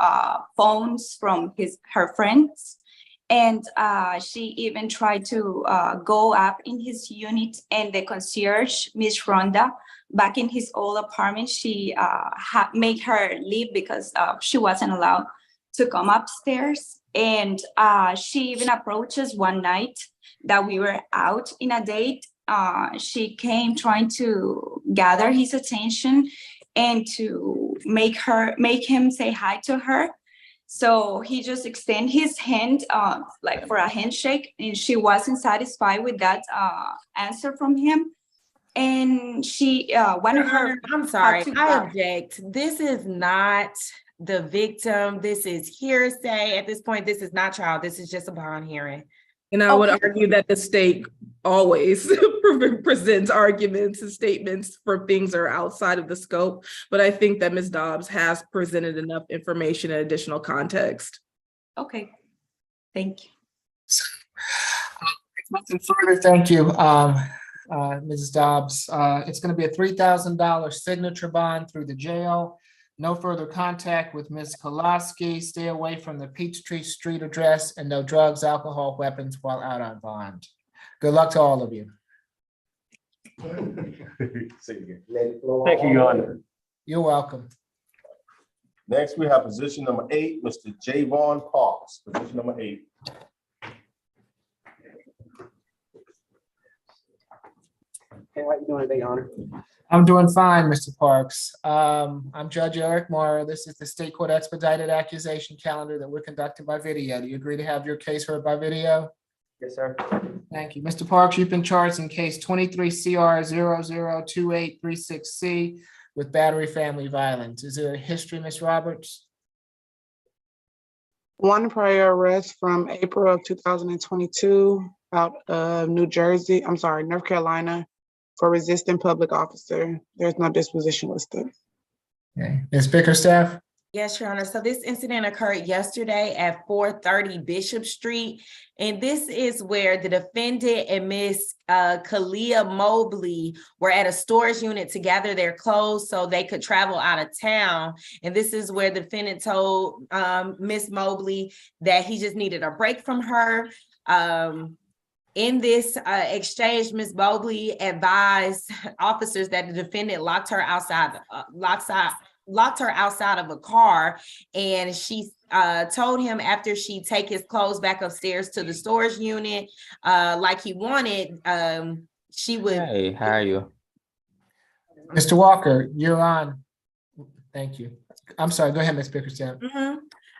phones from her friends. And she even tried to go up in his unit, and the concierge, Miss Rhonda, back in his old apartment, she made her leave because she wasn't allowed to come upstairs. And she even approached us one night that we were out in a date. She came trying to gather his attention and to make him say hi to her. So he just extended his hand like for a handshake, and she wasn't satisfied with that answer from him. And she wanted her. I'm sorry, I object. This is not the victim. This is hearsay. At this point, this is not trial. This is just a bond hearing. And I would argue that the state always presents arguments and statements for things that are outside of the scope. But I think that Ms. Dobbs has presented enough information and additional context. Okay, thank you. Nothing further. Thank you, Mrs. Dobbs. It's going to be a $3,000 signature bond through the jail. No further contact with Ms. Koloski. Stay away from the Peachtree Street address, and no drugs, alcohol, weapons while out on bond. Good luck to all of you. Say it again. Thank you, Your Honor. You're welcome. Next, we have position number 8, Mr. Javon Parks, position number 8. Hey, how you doing today, Honor? I'm doing fine, Mr. Parks. I'm Judge Eric Morrow. This is the State Court Expedited Accusation Calendar that we're conducting by video. Do you agree to have your case heard by video? Yes, sir. Thank you. Mr. Parks, you've been charged in case 23 CR 002836C with battery family violence. Is there a history, Ms. Roberts? One prior arrest from April of 2022 out of North Carolina, for resisting public officer. There's no disposition listed. Okay. Ms. Bickerstaff? Yes, Your Honor. So this incident occurred yesterday at 430 Bishop Street. And this is where the defendant and Miss Kalia Mobley were at a storage unit to gather their clothes so they could travel out of town. And this is where the defendant told Miss Mobley that he just needed a break from her. In this exchange, Ms. Mobley advised officers that the defendant locked her outside of a car, and she told him after she take his clothes back upstairs to the storage unit, like he wanted, she would. Hey, how are you? Mr. Walker, you're on. Thank you. I'm sorry, go ahead, Ms. Bickerstaff.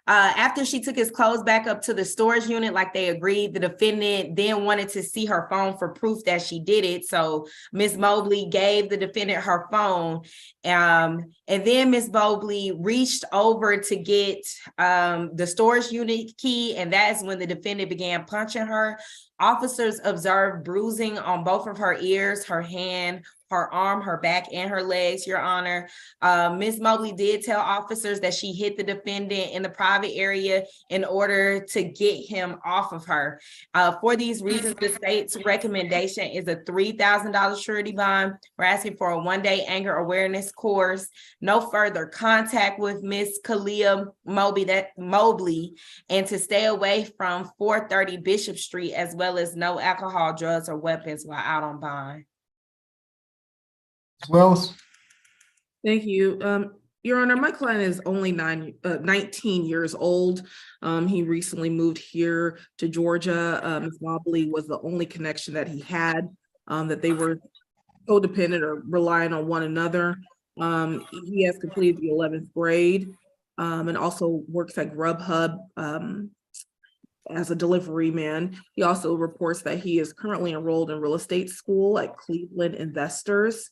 After she took his clothes back up to the storage unit, like they agreed, the defendant then wanted to see her phone for proof that she did it. So Ms. Mobley gave the defendant her phone. And then Ms. Mobley reached over to get the storage unit key. And that's when the defendant began punching her. Officers observed bruising on both of her ears, her hand, her arm, her back, and her legs, Your Honor. Ms. Mobley did tell officers that she hit the defendant in the private area in order to get him off of her. For these reasons, the state's recommendation is a $3,000 surety bond. We're asking for a one-day anger awareness course, no further contact with Ms. Kalia Mobley, and to stay away from 430 Bishop Street, as well as no alcohol, drugs, or weapons while out on bond. Wells. Thank you. Your Honor, my client is only 19 years old. He recently moved here to Georgia. Ms. Mobley was the only connection that he had, that they were codependent or relying on one another. He has completed the 11th grade and also works at Grubhub as a delivery man. He also reports that he is currently enrolled in real estate school at Cleveland Investors.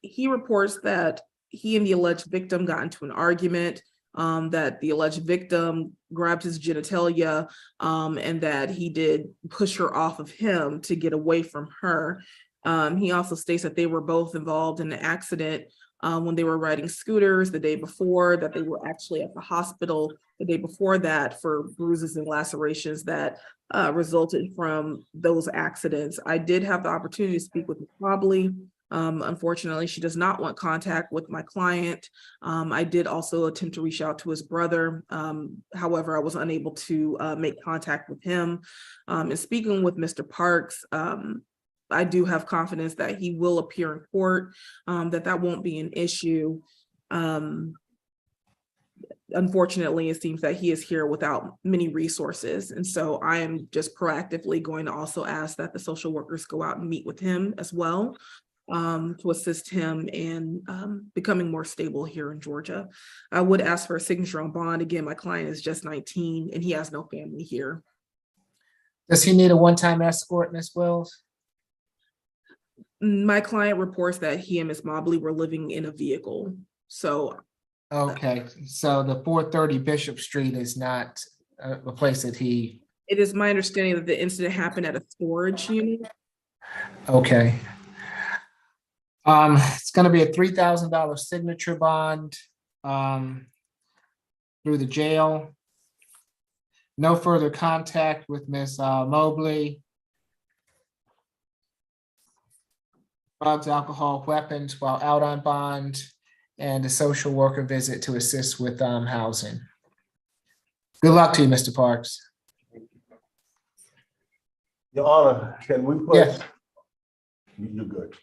He reports that he and the alleged victim got into an argument, that the alleged victim grabbed his genitalia, and that he did push her off of him to get away from her. He also states that they were both involved in an accident when they were riding scooters the day before, that they were actually at the hospital the day before that for bruises and lacerations that resulted from those accidents. I did have the opportunity to speak with Ms. Mobley. Unfortunately, she does not want contact with my client. I did also attempt to reach out to his brother. However, I was unable to make contact with him. And speaking with Mr. Parks, I do have confidence that he will appear in court, that won't be an issue. Unfortunately, it seems that he is here without many resources. And so I am just proactively going to also ask that the social workers go out and meet with him as well, to assist him in becoming more stable here in Georgia. I would ask for a signature on bond. Again, my client is just 19 and he has no family here. Does he need a one-time escort, Ms. Wells? My client reports that he and Ms. Mobley were living in a vehicle. So. Okay, so the 430 Bishop Street is not a place that he. It is my understanding that the incident happened at a storage unit. Okay. It's gonna be a $3,000 signature bond through the jail. No further contact with Ms. Mobley. Drugs, alcohol, weapons while out on bond, and a social worker visit to assist with housing. Good luck to you, Mr. Parks. Your Honor, can we put? Yes. You're good.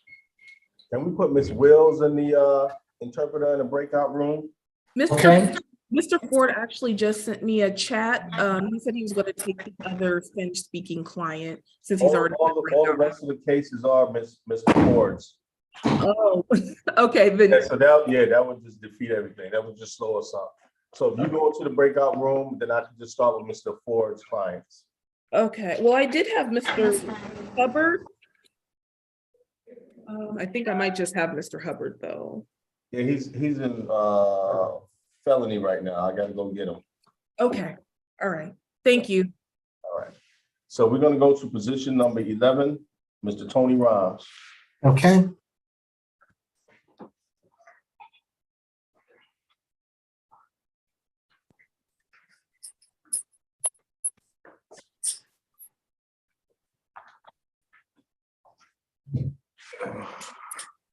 Can we put Ms. Wills in the interpreter in the breakout room? Mr. Ford actually just sent me a chat. He said he was going to take the other Spanish-speaking client since he's already. All the rest of the cases are Mr. Ford's. Oh, okay. Then. Yeah, so that would just defeat everything. That would just slow us up. So if you go into the breakout room, then I can just start with Mr. Ford's clients. Okay. Well, I did have Mr. Hubbard. I think I might just have Mr. Hubbard though. Yeah, he's in felony right now. I got to go get him. Okay. All right. Thank you. All right. So we're going to go to position number 11, Mr. Tony Rhymes. Okay.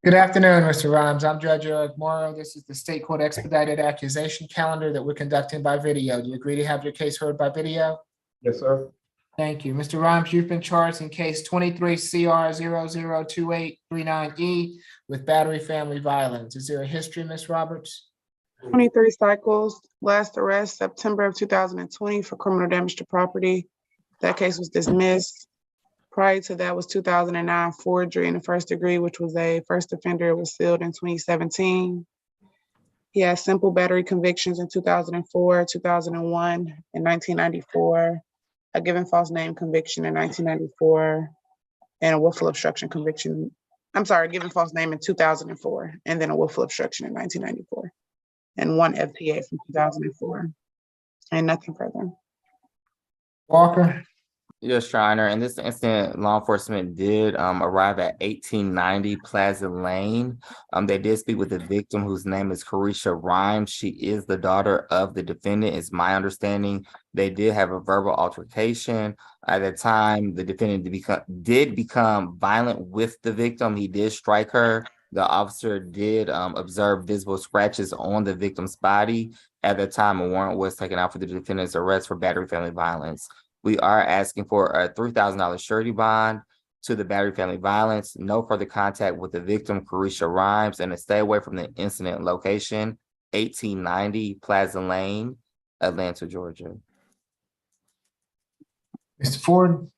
Good afternoon, Mr. Rhymes. I'm Judge Eric Morrow. This is the State Court Expedited Accusation Calendar that we're conducting by video. Do you agree to have your case heard by video? Yes, sir. Thank you. Mr. Rhymes, you've been charged in case 23 CR 002839E with battery family violence. Is there a history, Ms. Roberts? 23 cycles, last arrest September of 2020 for criminal damage to property. That case was dismissed. Prior to that was 2009 forgery in the first degree, which was a first offender. It was sealed in 2017. He has simple battery convictions in 2004, 2001, and 1994, a given false name conviction in 1994, and a willful obstruction conviction. I'm sorry, given false name in 2004, and then a willful obstruction in 1994, and one FTA from 2004, and nothing further. Walker? Yes, Your Honor. In this incident, law enforcement did arrive at 1890 Plaza Lane. They did speak with the victim, whose name is Carisha Rhymes. She is the daughter of the defendant, is my understanding. They did have a verbal altercation. At the time, the defendant did become violent with the victim. He did strike her. The officer did observe visible scratches on the victim's body. At the time, a warrant was taken out for the defendant's arrest for battery family violence. We are asking for a $3,000 surety bond to the battery family violence, no further contact with the victim, Carisha Rhymes, and to stay away from the incident location, 1890 Plaza Lane, Atlanta, Georgia. Mr. Ford?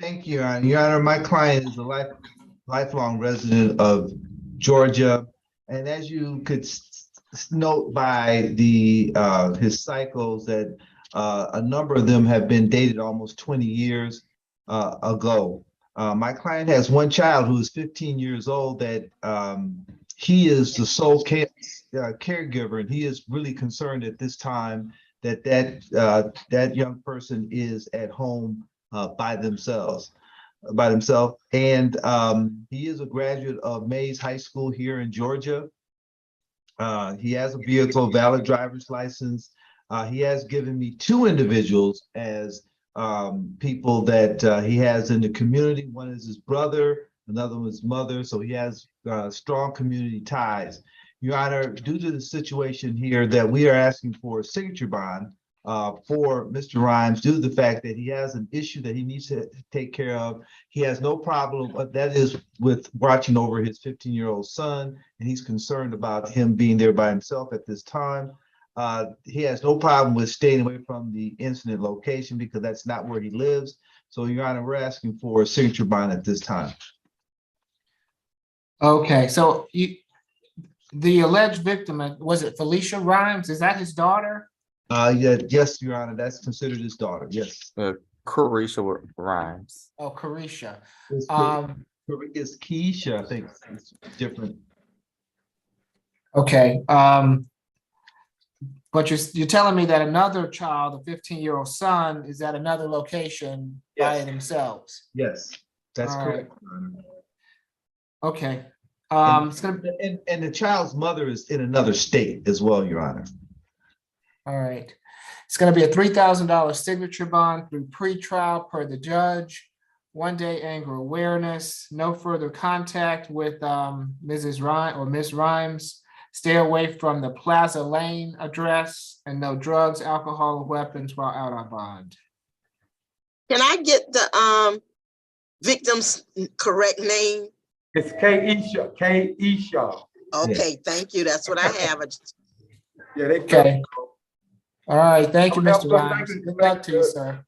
Thank you, Your Honor. Your Honor, my client is a lifelong resident of Georgia. And as you could note by his cycles that a number of them have been dated almost 20 years ago. My client has one child who is 15 years old that he is the sole caregiver, and he is really concerned at this time that young person is at home by themselves. And he is a graduate of Mays High School here in Georgia. He has a vehicle, valid driver's license. He has given me two individuals as people that he has in the community. One is his brother, another one is his mother. So he has strong community ties. Your Honor, due to the situation here that we are asking for a signature bond for Mr. Rhymes, due to the fact that he has an issue that he needs to take care of. He has no problem, but that is with watching over his 15-year-old son, and he's concerned about him being there by himself at this time. He has no problem with staying away from the incident location because that's not where he lives. So, Your Honor, we're asking for a signature bond at this time. Okay, so the alleged victim, was it Felicia Rhymes? Is that his daughter? Yeah, yes, Your Honor, that's considered his daughter. Yes. Carisha Rhymes. Oh, Carisha. It's Keisha, I think it's different. Okay. But you're telling me that another child, a 15-year-old son, is at another location by themselves? Yes, that's All correct. right. Okay. And the child's mother is in another state as well, Your Honor. All right. It's going to be a $3,000 signature bond through pretrial per the judge. 1-day anger awareness. No further contact with Mrs. Rhymes or Ms. Rhymes. Stay away from the Plaza Lane address, and no drugs, alcohol, or weapons while out on bond. Can I get the victim's correct name? It's Keisha. Okay, thank you. That's what I have. Yeah, they okay. All right, thank you, Okay, Mr. Rhymes. Good luck to you, sir.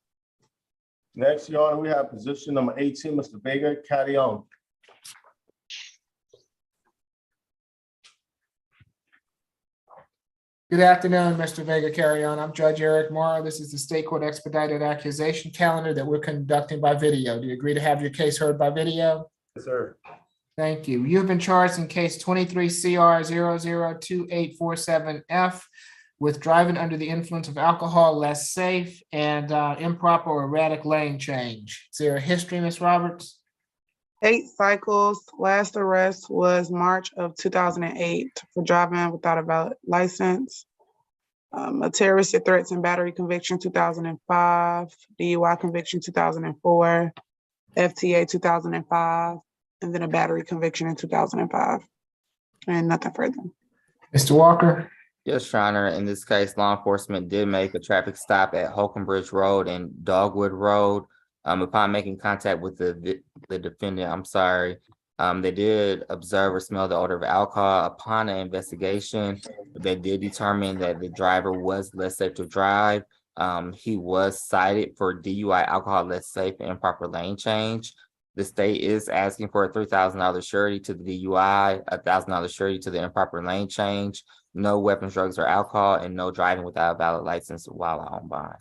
Next, Your Honor, we have position number 18, Mr. Vega, carry on. Good afternoon, Mr. Vega, carry on. I'm Judge Eric Morrow. This is the State Court Expedited Accusation Calendar that we're conducting by video. Do you agree to have your case heard by video? Yes, sir. Thank you. You've been charged in case 23 CR 002847F with driving under the influence of alcohol, less safe, and improper or erratic lane change. Is there a history, Ms. Roberts? 8 cycles. Last arrest was March of 2008 for driving without a valid license. A terroristic threats and battery conviction 2005, DUI conviction 2004, FTA 2005, and then a battery conviction in 2005. And nothing further. Mr. Walker? Yes, Your Honor. In this case, law enforcement did make a traffic stop at Holcomb Bridge Road and Dogwood Road. Upon making contact with the defendant, they did observe or smell the odor of alcohol. Upon an investigation, they did determine that the driver was less safe to drive. He was cited for DUI, alcohol less safe, and improper lane change. The state is asking for a $3,000 surety to the DUI, a $1,000 surety to the improper lane change, no weapons, drugs, or alcohol, and no driving without a valid license while on bond.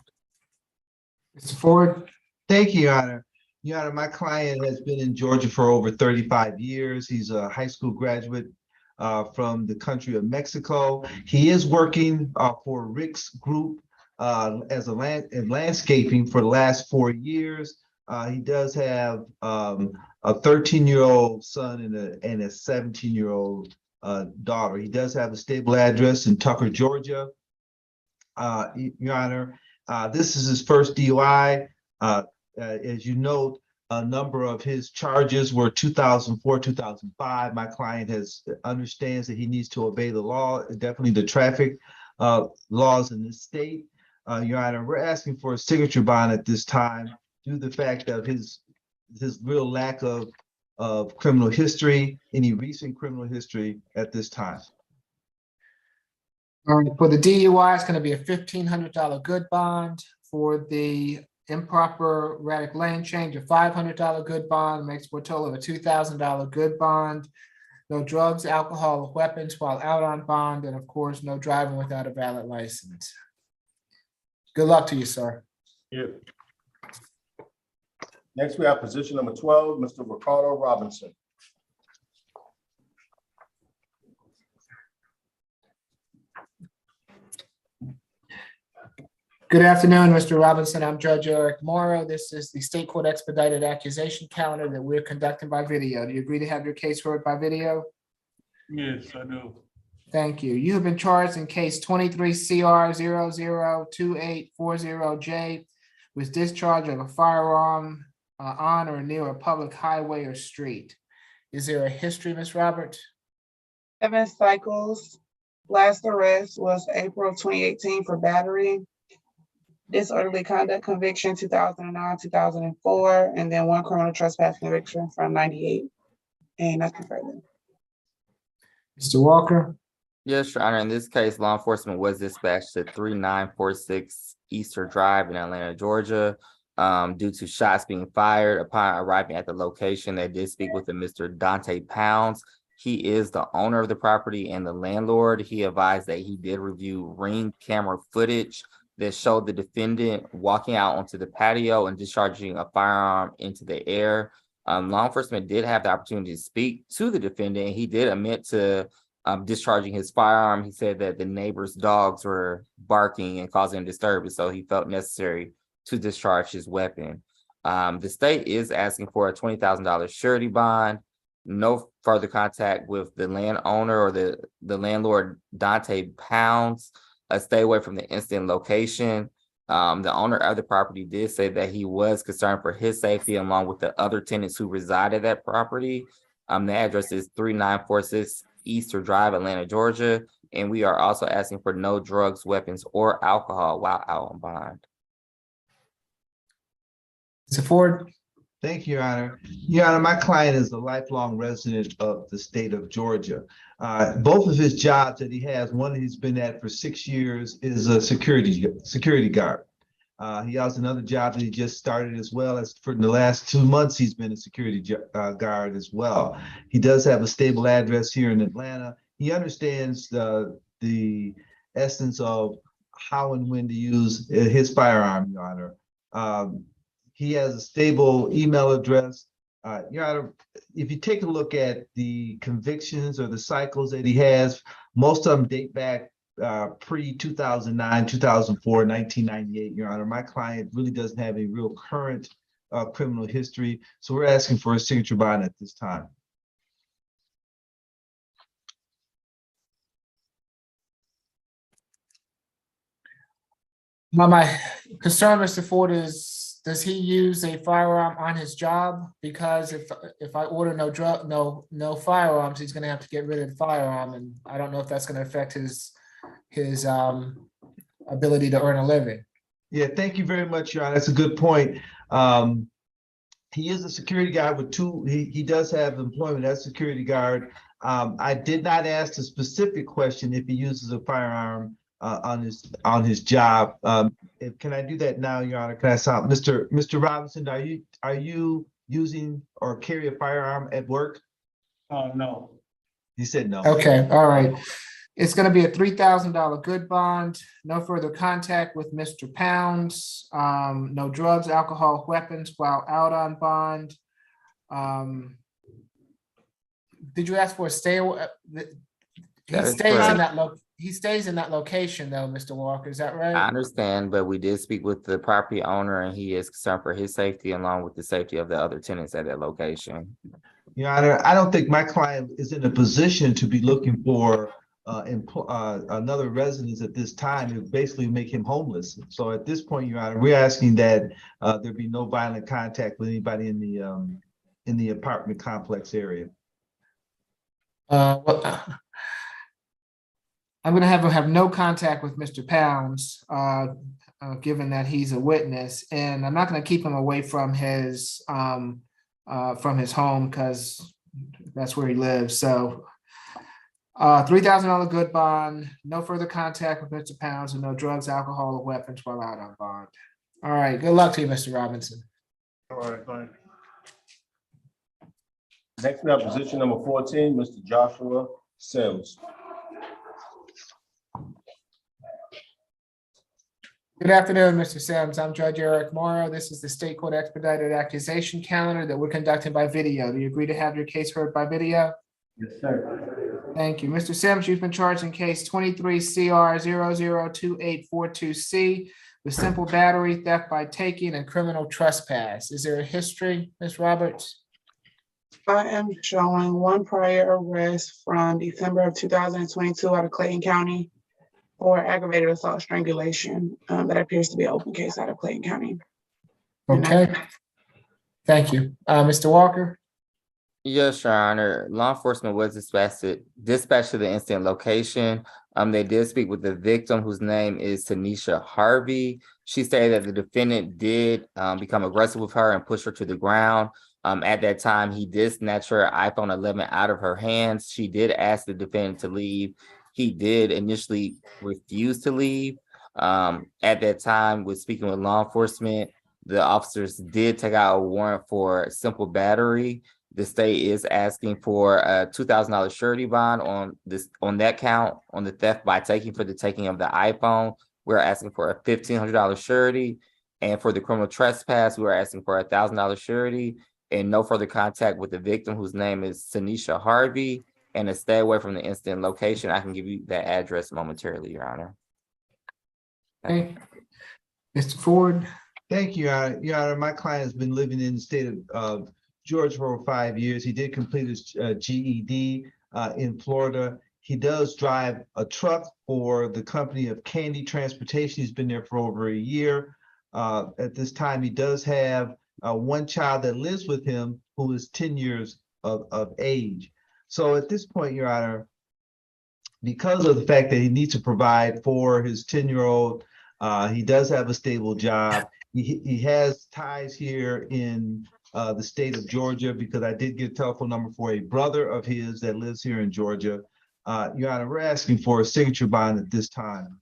Mr. Ford? Thank you, Your Honor. Your Honor, my client has been in Georgia for over 35 years. He's a high school graduate from the country of Mexico. He is working for Rick's Group as in landscaping for the last 4 years. He does have a 13-year-old son and a 17-year-old daughter. He does have a stable address in Tucker, Georgia. Your Honor, this is his first DUI. As you note, a number of his charges were 2004, 2005. My client understands that he needs to obey the law, definitely the traffic laws in the state. Your Honor, we're asking for a signature bond at this time due to the fact of his real lack of criminal history, any recent criminal history at this time. All right, for the DUI, it's going to be a $1,500 good bond. For the improper erratic lane change, a $500 good bond, makes for a total of a $2,000 good bond. No drugs, alcohol, or weapons while out on bond, and of course, no driving without a valid license. Good luck to you, sir. Yeah. Next, we have position number 12, Mr. Ricardo Robinson. Good afternoon, Mr. Robinson. I'm Judge Eric Morrow. This is the State Court Expedited Accusation Calendar that we're conducting by video. Do you agree to have your case heard by video? Yes, I do. Thank you. You have been charged in case 23 CR 002840J with discharge of a firearm on or near a public highway or street. Is there a history, Ms. Roberts? Evan Cycles, last arrest was April 2018 for battery. Disorderly conduct conviction 2009, 2004, and then one criminal trespass conviction from 98. And nothing further. Mr. Walker? Yes, Your Honor. In this case, law enforcement was dispatched to 3946 Easter Drive in Atlanta, Georgia, due to shots being fired. Upon arriving at the location, they did speak with a Mr. Dante Pounds. He is the owner of the property and the landlord. He advised that he did review ring camera footage that showed the defendant walking out onto the patio and discharging a firearm into the air. Law enforcement did have the opportunity to speak to the defendant. He did admit to discharging his firearm. He said that the neighbor's dogs were barking and causing disturbance, so he felt necessary to discharge his weapon. The state is asking for a $20,000 surety bond. No further contact with the landowner or the landlord, Dante Pounds. Stay away from the incident location. The owner of the property did say that he was concerned for his safety along with the other tenants who reside at that property. The address is 3946 Easter Drive, Atlanta, Georgia. And we are also asking for no drugs, weapons, or alcohol while out on bond. Mr. Ford? Thank you, Your Honor. Your Honor, my client is a lifelong resident of the state of Georgia. Both of his jobs that he has, one he's been at for 6 years, is a security guard. He has another job that he just started as well. As for the last 2 months, he's been a security guard as well. He does have a stable address here in Atlanta. He understands the essence of how and when to use his firearm, Your Honor. He has a stable email address. Your Honor, if you take a look at the convictions or the cycles that he has, most of them date back pre-2009, 2004, 1998, Your Honor. My client really doesn't have a real current criminal history, so we're asking for a signature bond at this time. My concern, Mr. Ford, is does he use a firearm on his job? Because if I order no firearms, he's gonna have to get rid of the firearm, and I don't know if that's gonna affect his ability to earn a living. Yeah, thank you very much, Your Honor. That's a good point. He is a security guard with two, he does have employment as security guard. I did not ask the specific question if he uses a firearm on his job. Can I do that now, Your Honor? Can I stop? Mr. Robinson, are you using or carry a firearm at work? No. He said no. Okay, all right. It's gonna be a $3,000 good bond, no further contact with Mr. Pounds, no drugs, alcohol, weapons while out on bond. Did you ask for a stay? That is He stays in that location though, Mr. Walker, is that I right? understand, but we did speak with the property owner and he is concerned for his safety along with the safety of the other tenants at that location. Your Honor, I don't think my client is in a position to be looking for another residence at this time. It would basically make him homeless. So at this point, Your Honor, we're asking that there be no violent contact with anybody in the apartment complex area. Well, I'm gonna have no contact with Mr. Pounds, given that he's a witness, and I'm not gonna keep him away from his home because that's where he lives. So $3,000 good bond, no further contact with Mr. Pounds, and no drugs, alcohol, or weapons while out on bond. All right, good luck to you, Mr. Robinson. All right, fine. Next we have position number 14, Mr. Joshua Sims. Good afternoon, Mr. Sims. I'm Judge Eric Morrow. This is the State Court Expedited Accusation Calendar that we're conducting by video. Do you agree to have your case heard by video? Yes, sir. Thank you. Mr. Sims, you've been charged in case 23 CR 002842C with simple battery, theft by taking, and criminal trespass. Is there a history, Ms. Roberts? I am showing one prior arrest from December of 2022 out of Clayton County for aggravated assault strangulation. That appears to be an open case out of Clayton County. Okay. Thank you. Mr. Walker? Yes, Your Honor. Law enforcement was dispatched to the incident location. They did speak with the victim, whose name is Tanisha Harvey. She stated that the defendant did become aggressive with her and push her to the ground. At that time, he did snatch her iPhone 11 out of her hands. She did ask the defendant to leave. He did initially refuse to leave. At that time, with speaking with law enforcement, the officers did take out a warrant for simple battery. The state is asking for a $2,000 surety bond on that count, on the theft by taking for the taking of the iPhone. We're asking for a $1,500 surety, and for the criminal trespass, we're asking for a $1,000 surety and no further contact with the victim, whose name is Tanisha Harvey, and to stay away from the incident location. I can give you that address momentarily, Your Honor. Okay. Mr. Ford? Thank you, Your Honor. Your Honor, my client has been living in the state of Georgia for 5 years. He did complete his GED in Florida. He does drive a truck for the company of Candy Transportation. He's been there for over a year. At this time, he does have one child that lives with him who is 10 years of age. So at this point, Your Honor, because of the fact that he needs to provide for his 10-year-old, he does have a stable job. He has ties here in the state of Georgia, because I did get a telephone number for a brother of his that lives here in Georgia. Your Honor, we're asking for a signature bond at this time.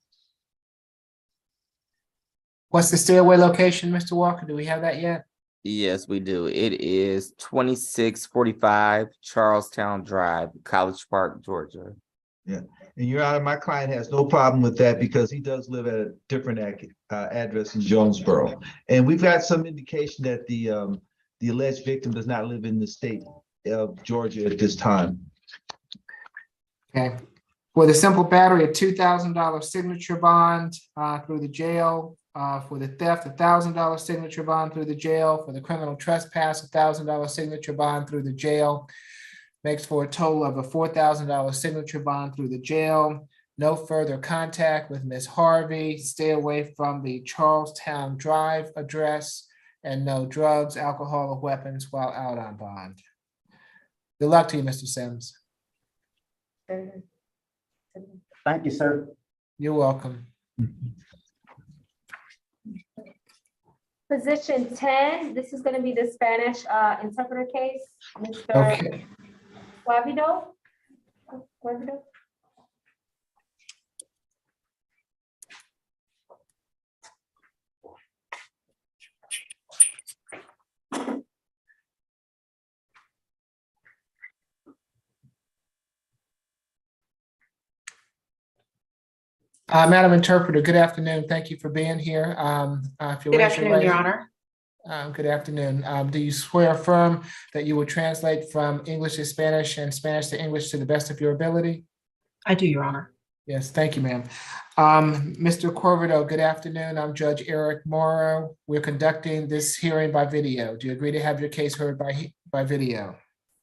What's the stairway location, Mr. Walker? Do we have that yet? Yes, we do. It is 2645 Charlestown Drive, College Park, Georgia. Yeah, and Your Honor, my client has no problem with that because he does live at a different address in Jonesboro. And we've got some indication that the alleged victim does not live in the state of Georgia at this time. Okay. For the simple battery, a $2,000 signature bond through the jail. For the theft, a $1,000 signature bond through the jail. For the criminal trespass, a $1,000 signature bond through the jail. Makes for a total of a $4,000 signature bond through the jail. No further contact with Ms. Harvey. Stay away from the Charlestown Drive address. and no drugs, alcohol, or weapons while out on bond. Good luck to you, Mr. Sims. Thank you, sir. You're welcome. Position 10, this is going to be the Spanish interpreter case. Mr. Okay. Guavido. Madam Interpreter, good afternoon. Thank you for being here. If you Good raise your afternoon, right Your hand- Honor. Good afternoon. Do you swear or affirm that you will translate from English to Spanish and Spanish to English to the best of your ability? I do, Your Honor. Yes, thank you, ma'am. Mr. Corvido, good afternoon. I'm Judge Eric Morrow. We're conducting this hearing by video. Do you agree to have your case heard by video?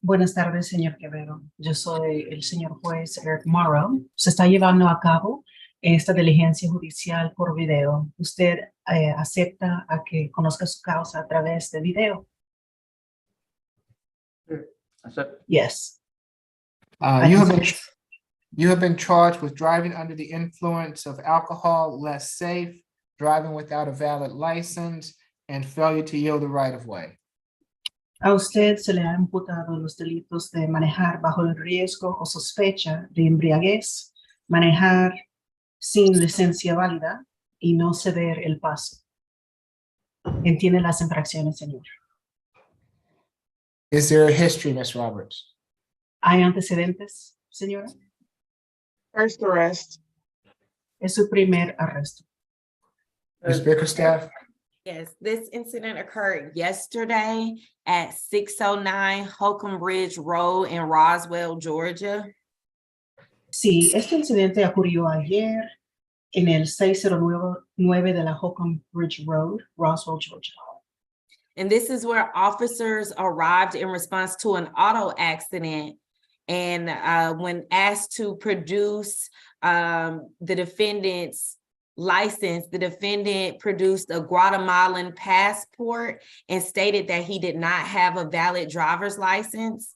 Buenas tardes, señor Quevedo. Yo soy el señor juez Eric Morrow. Se está llevando a cabo esta diligencia judicial por video. ¿Usted acepta a que conozca su causa a través de video? Yes. You have been charged with driving under the influence of alcohol, less safe, driving without a valid license, and failure to yield the right of way. A usted se le ha imputado los delitos de manejar bajo el riesgo o sospecha de embriaguez, manejar sin licencia válida y no ceder el paso. ¿Entiende las infracciones, señor? Is there a history, Ms. Roberts? ¿Hay antecedentes, señora? First arrest. Es su primer arresto. Ms. Bickerstaff? Yes, this incident occurred yesterday at 609 Holcomb Bridge Road in Roswell, Georgia. Sí, este incidente ocurrió ayer en el 609 de la Holcomb Bridge Road, Roswell, Georgia. And this is where officers arrived in response to an auto accident. And when asked to produce the defendant's license, the defendant produced a Guatemalan passport and stated that he did not have a valid driver's license.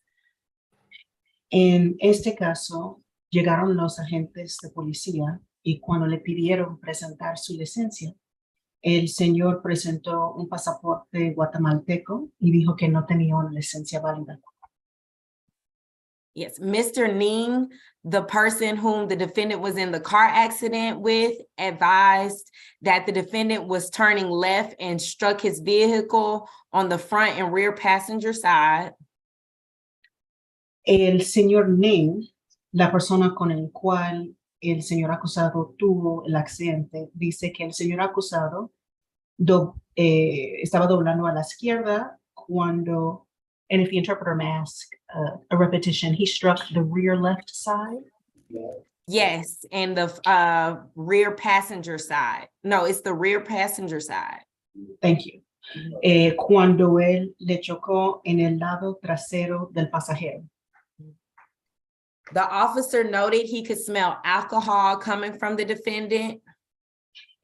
En este caso, llegaron los agentes de policía y cuando le pidieron presentar su licencia, el señor presentó un pasaporte guatemalteco y dijo que no tenía una licencia válida. Yes, Mr. Ning, the person whom the defendant was in the car accident with, advised that the defendant was turning left and struck his vehicle on the front and rear passenger side. El señor Ning, la persona con el cual el señor acusado tuvo el accidente, dice que el señor acusado estaba doblando a la izquierda cuando, and if the interpreter may ask a repetition, he struck the rear left side. Yes, and the rear passenger side. No, it's the rear passenger side. Thank you. Cuando él le chocó en el lado trasero del pasajero. The officer noted he could smell alcohol coming from the defendant.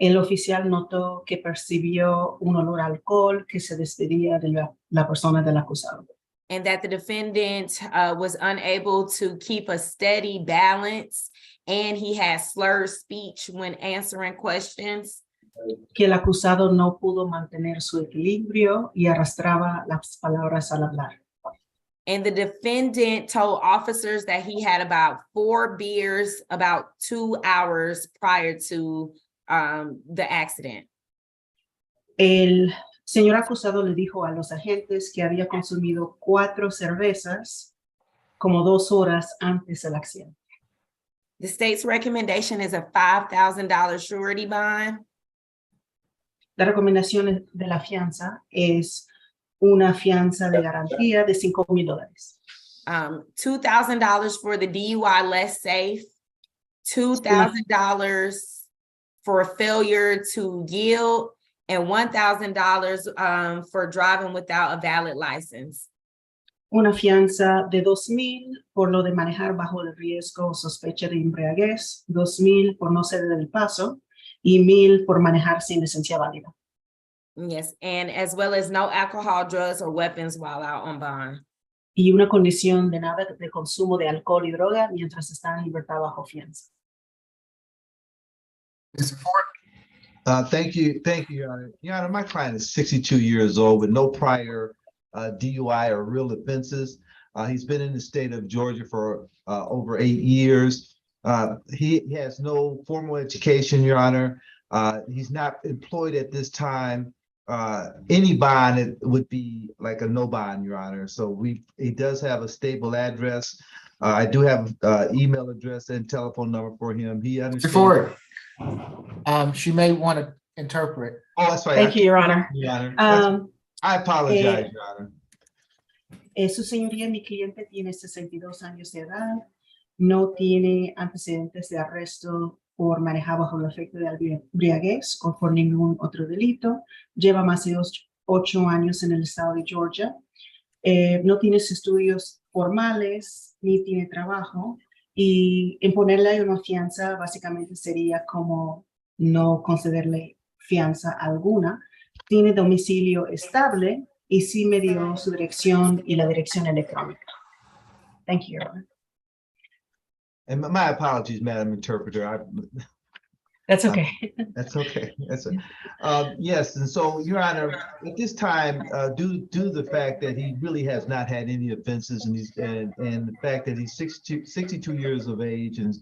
El oficial notó que percibió un olor a alcohol que se despedía de la persona del acusado. And that the defendant was unable to keep a steady balance, and he had slurred speech when answering questions. Que el acusado no pudo mantener su equilibrio y arrastraba las palabras al hablar. And the defendant told officers that he had about 4 beers about 2 hours prior to the accident. El señor acusado le dijo a los agentes que había consumido 4 cervezas como 2 horas antes del accidente. The state's recommendation is a $5,000 surety bond. La recomendación de la fianza es una fianza de garantía de $5,000. $2,000 for the DUI less safe, $2,000 for failure to yield, and $1,000 for driving without a valid license. Una fianza de $2,000 por lo de manejar bajo el riesgo o sospecha de embriaguez, $2,000 por no ceder el paso y $1,000 por manejar sin licencia válida. Yes, and as well as no alcohol, drugs, or weapons while out on bond. Y una condición de nada de consumo de alcohol y droga mientras está en libertad bajo fianza. Mr. Ford? Thank you, Your Honor. Your Honor, my client is 62 years old with no prior DUI or real offenses. He's been in the state of Georgia for over 8 years. He has no formal education, Your Honor. He's not employed at this time. Any bond would be like a no bond, Your Honor. So he does have a stable address. I do have email address and telephone number for him. He understands. Ford, she may want to interpret. Oh, that's right. Thank you, Your Honor. I apologize, Your Honor. Su señoría, mi cliente tiene 62 años de edad, no tiene antecedentes de arresto por manejar bajo el efecto de embriaguez o por ningún otro delito, lleva más de 8 años en el estado de Georgia, no tiene estudios formales ni tiene trabajo, y imponerle una fianza básicamente sería como no concederle fianza alguna. Tiene domicilio estable y sí me dio su dirección y la dirección electrónica. Thank you, Your Honor. And my apologies, Madam Interpreter. That's okay. That's okay. Yes, and so, Your Honor, at this time, due to the fact that he really has not had any offenses, and the fact that he's 62 years of age and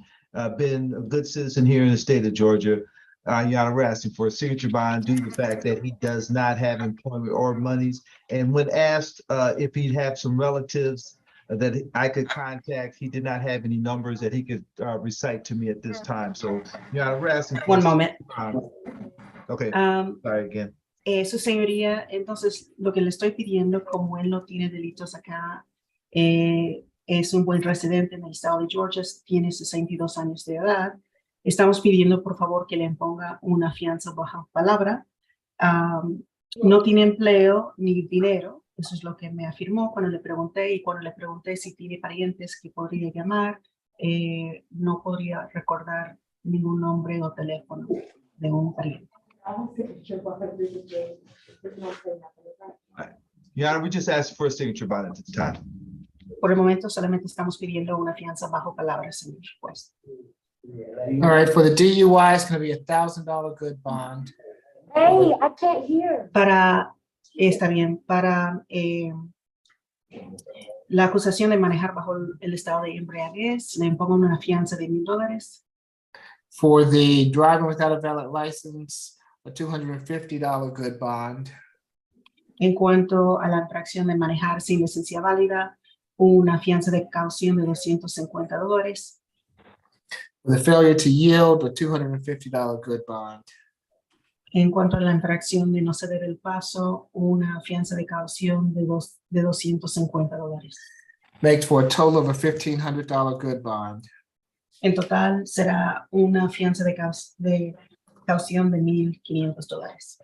been a good citizen here in the state of Georgia, Your Honor, we're asking for a signature bond due to the fact that he does not have employment or monies. And when asked if he'd have some relatives that I could contact, he did not have any numbers that he could recite to me at this time. So, Your Honor, we're asking for One moment. Okay, sorry again. Su señoría, entonces lo que le estoy pidiendo, como él no tiene delitos acá, es un buen residente en el estado de Georgia, tiene 62 años de edad. Estamos pidiendo, por favor, que le imponga una fianza bajo palabra. No tiene empleo ni dinero. Eso es lo que me afirmó cuando le pregunté, y cuando le pregunté si tiene parientes que podría llamar, no podría recordar ningún nombre o teléfono de un pariente. Your Honor, we just asked for a signature bond at this time. Por el momento solamente estamos pidiendo una fianza bajo palabra, señor juez. All right, for the DUI, it's going to be $1,000 good bond. Hey, I can't hear. Está bien, para la acusación de manejar bajo el estado de embriaguez, le impongo una fianza de $1,000. For the driving without a valid license, a $250 good bond. En cuanto a la infracción de manejar sin licencia válida, una fianza de caución de $250. For the failure to yield, a $250 good bond. En cuanto a la infracción de no ceder el paso, una fianza de caución de $250. Makes for a total of a $1,500 good bond. En total será una fianza de caución de $1,500.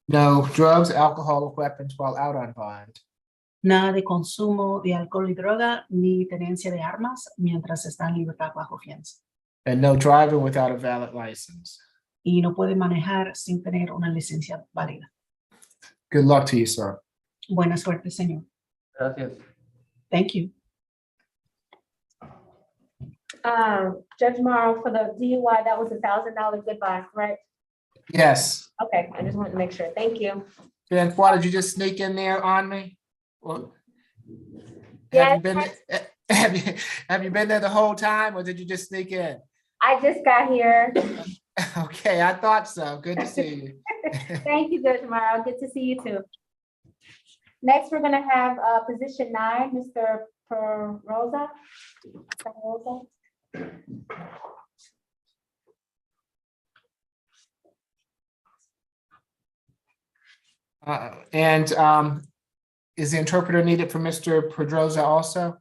No drugs, alcohol, or weapons while out on bond. Nada de consumo de alcohol y droga ni tenencia de armas mientras está en libertad bajo fianza. And no driving without a valid license. Y no puede manejar sin tener una licencia válida. Good luck to you, sir. Buena suerte, señor. Gracias. Thank you. Judge Morrow, for the DUI, that was $1,000 good bond, right? Yes. Okay, I just wanted to make sure. Thank you. Ben, why did you just sneak in there on me? Well, Yes, have you been there the whole time, or did you just sneak in? I just got here. Okay, I thought so. Good to see you. Thank you, Judge Morrow. Good to see you too. Next, we're gonna have position 9, Mr. Perosa. Is the interpreter needed for Mr. Pedroza also?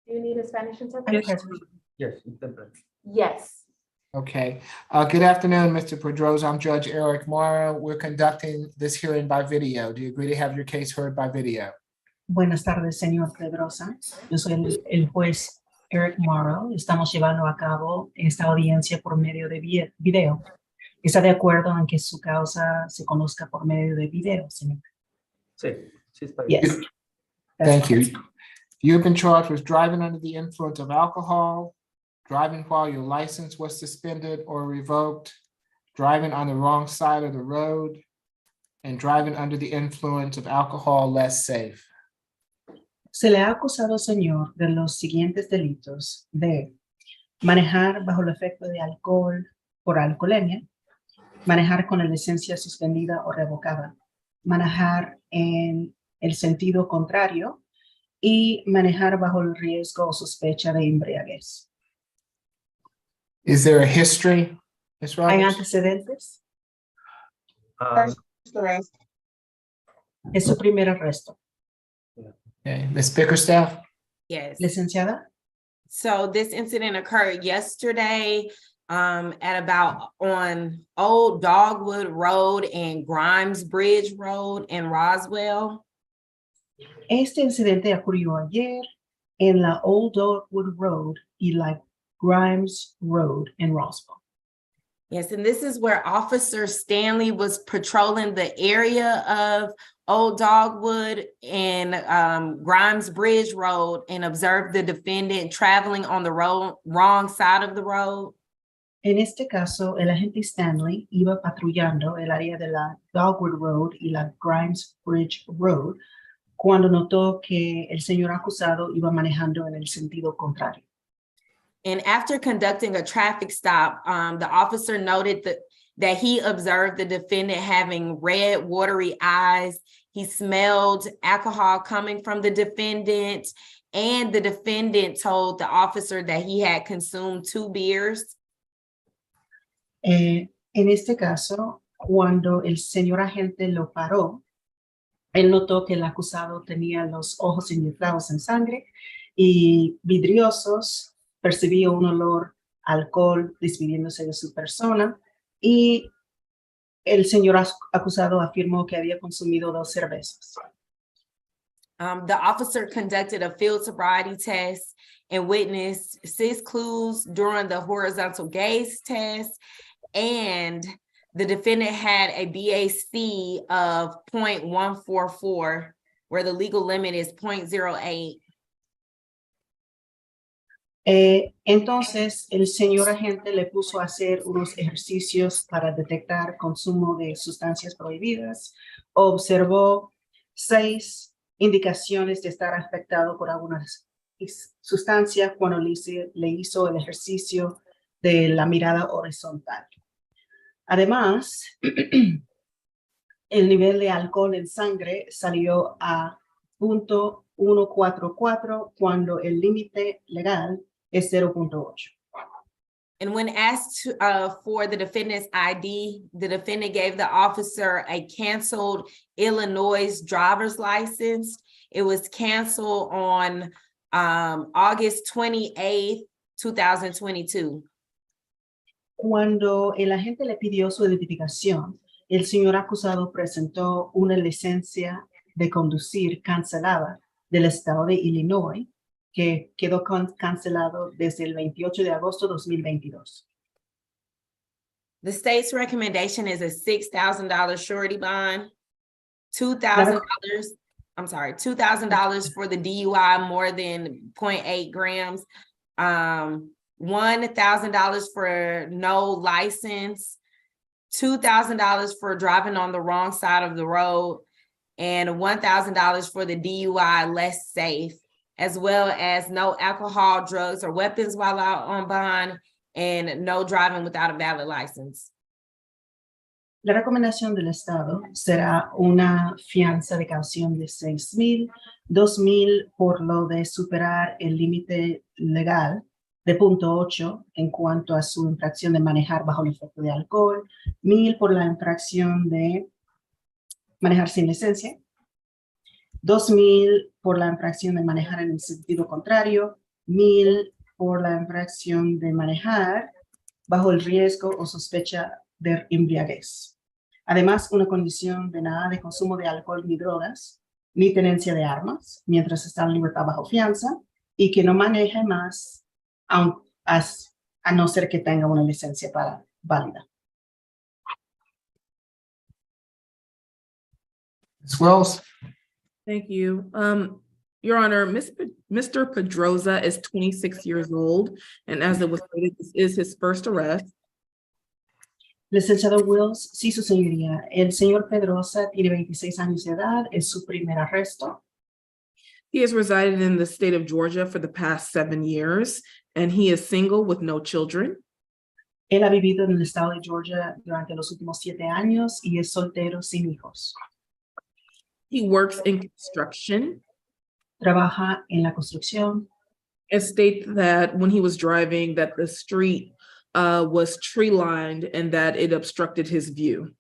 Do you need a Spanish interpreter? Yes. Yes. Okay. Good afternoon, Mr. Pedroza. I'm Judge Eric Morrow. We're conducting this hearing by video. Do you agree to have your case heard by video? Buenas tardes, señor Pedrosa. Yo soy el juez Eric Morrow. Estamos llevando a cabo esta audiencia por medio de video. ¿Está de acuerdo en que su causa se conozca por medio de video, señor? Sí, sí está bien. Yes. Thank you. You've been charged with driving under the influence of alcohol, driving while your license was suspended or revoked, driving on the wrong side of the road, and driving under the influence of alcohol less safe. Se le ha acusado, señor, de los siguientes delitos: de manejar bajo el efecto de alcohol por alcoholemia, manejar con la licencia suspendida o revocada, manejar en el sentido contrario y manejar bajo el riesgo o sospecha de embriaguez. Is there a history, Ms. ¿Hay Roberts? antecedentes? First arrest. Es su primer arresto. Okay, Ms. Bickerstaff? Yes. Licenciada, So this incident occurred yesterday at about on Old Dogwood Road and Grimes Bridge Road in Roswell. este incidente ocurrió ayer en la Old Dogwood Road y la Grimes Road en Roswell. Yes, and this is where Officer Stanley was patrolling the area of Old Dogwood and Grimes Bridge Road and observed the defendant traveling on the wrong side of the road. En este caso, el agente Stanley iba patrullando el área de la Dogwood Road y la Grimes Bridge Road cuando notó que el señor acusado iba manejando en el sentido contrario. And after conducting a traffic stop, the officer noted that he observed the defendant having red, watery eyes. He smelled alcohol coming from the defendant, and the defendant told the officer that he had consumed 2 beers. En este caso, cuando el señor agente lo paró, él notó que el acusado tenía los ojos inyectados en sangre y vidriosos, percibía un olor a alcohol despidiéndose de su persona y el señor acusado afirmó que había consumido 2 cervezas. The officer conducted a field sobriety test and witnessed 6 clues during the horizontal gaze test, and the defendant had a BAC of 0.144, where the legal limit is 0.08. Entonces, el señor agente le puso a hacer unos ejercicios para detectar consumo de sustancias prohibidas. Observó 6 indicaciones de estar afectado por algunas sustancias cuando le hizo el ejercicio de la mirada horizontal. Además, el nivel de alcohol en sangre salió a 0.144 cuando el límite legal es 0.8. And when asked for the defendant's ID, the defendant gave the officer a canceled Illinois driver's license. It was canceled on August 28th, 2022. Cuando el agente le pidió su identificación, el señor acusado presentó una licencia de conducir cancelada del estado de Illinois, que quedó cancelado desde el 28 de agosto de 2022. The state's recommendation is a $6,000 surety bond, $2,000 for the DUI more than 0.8 grams, $1,000 for no license, $2,000 for driving on the wrong side of the road, and $1,000 for the DUI less safe, as well as no alcohol, drugs, or weapons while out on bond, and no driving without a valid license. La recomendación del Estado será una fianza de caución de $6,000, $2,000 por lo de superar el límite legal de 0.8 en cuanto a su infracción de manejar bajo el efecto de alcohol, $1,000 por la infracción de manejar sin licencia, $2,000 por la infracción de manejar en el sentido contrario, $1,000 por la infracción de manejar bajo el riesgo o sospecha de embriaguez. Además, una condición de nada de consumo de alcohol ni drogas, ni tenencia de armas, mientras está en libertad bajo fianza, y que no maneje más a no ser que tenga una licencia válida. Ms. Wells? Thank you. Your Honor, Mr. Pedroza is 26 years old, and as it was stated, this is his first arrest. Licenciado Wills, sí, su señoría. El señor Pedrosa tiene 26 años de edad, es su primer arresto. He has resided in the state of Georgia for the past 7 years, and he is single with no children. Él ha vivido en el estado de Georgia durante los últimos 7 años y es soltero sin hijos. He works in construction. Trabaja en la construcción. It states that when he was driving, that the street was tree-lined and that it obstructed his view.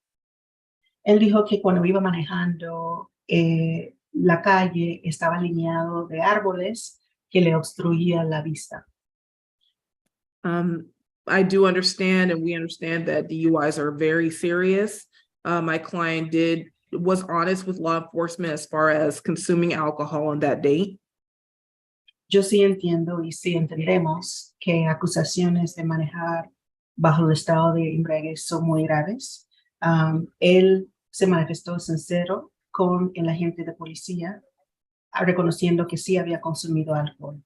Él dijo que cuando iba manejando, la calle estaba alineado de árboles que le obstruían la vista. I do understand, and we understand that DUIs are very serious. My client was honest with law enforcement as far as consuming alcohol on that date. Yo sí entiendo y sí entendemos que acusaciones de manejar bajo el estado de embriaguez son muy graves. Él se manifestó sincero con el agente de policía, reconociendo que sí había consumido alcohol.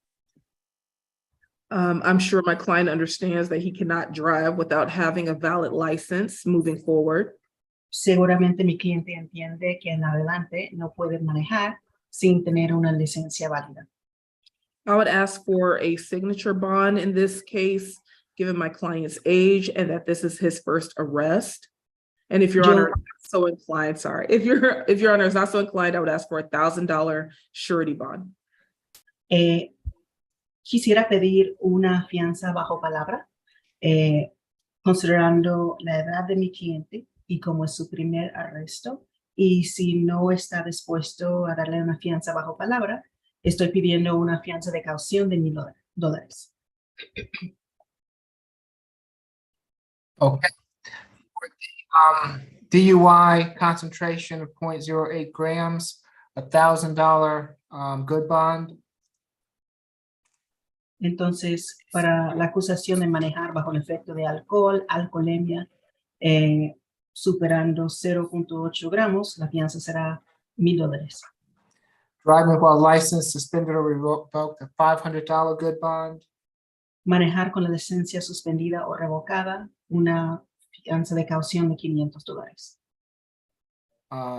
I'm sure my client understands that he cannot drive without having a valid license moving forward. Seguramente mi cliente entiende que en adelante no puede manejar sin tener una licencia válida. I would ask for a signature bond in this case, given my client's age and that this is his first arrest. And if Your Honor is so inclined, sorry, if Your Honor is not so inclined, I would ask for $1,000 surety bond. Quisiera pedir una fianza bajo palabra, considerando la edad de mi cliente y como es su primer arresto, y si no está dispuesto a darle una fianza bajo palabra, estoy pidiendo una fianza de caución de $1,000. Okay. DUI concentration of 0.08 grams, $1,000 good bond. Entonces, para la acusación de manejar bajo el efecto de alcohol, alcoholemia, superando 0.8 gramos, la fianza será $1,000. Driving while licensed, suspended or revoked, a $500 good bond. Manejar con la licencia suspendida o revocada, una fianza de caución de $500.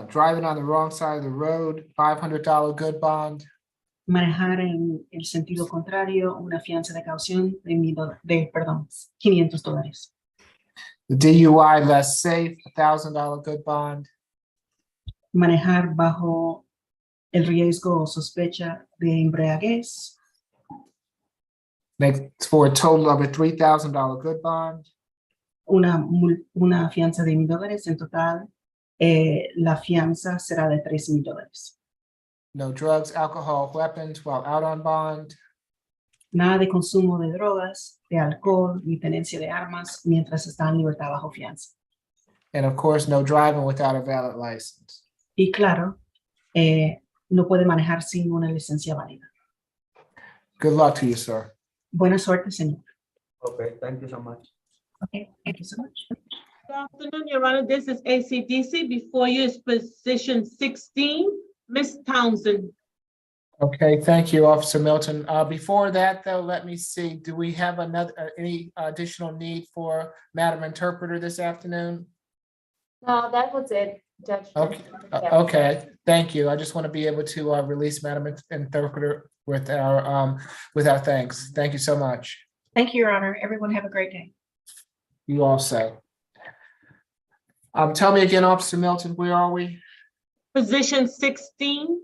Driving on the wrong side of the road, $500 good bond. Manejar en el sentido contrario, una fianza de caución de $500. The DUI less safe, $1,000 good bond. Manejar bajo el riesgo o sospecha de embriaguez. Makes for a total of a $3,000 good bond. Una fianza de $1,000 en total. La fianza será de $3,000. No drugs, alcohol, weapons while out on bond. Nada de consumo de drogas, de alcohol, ni tenencia de armas mientras está en libertad bajo fianza. And of course, no driving without a valid license. Y claro, no puede manejar sin una licencia válida. Good luck to you, sir. Buena suerte, señor. Okay, thank you so much. Okay, thank you so much. Good afternoon, Your Honor. This is ACDC. Before you is position 16, Ms. Townsend. Okay, thank you, Officer Milton. Before that, though, let me see, do we have any additional need for Madam Interpreter this afternoon? No, that was it, Judge. Okay, Yeah. okay, thank you. I just want to be able to release Madam Interpreter with our thanks. Thank you so much. Thank you, Your Honor. Everyone have a great day. You also. Tell me again, Officer Milton, where are we? Position 16,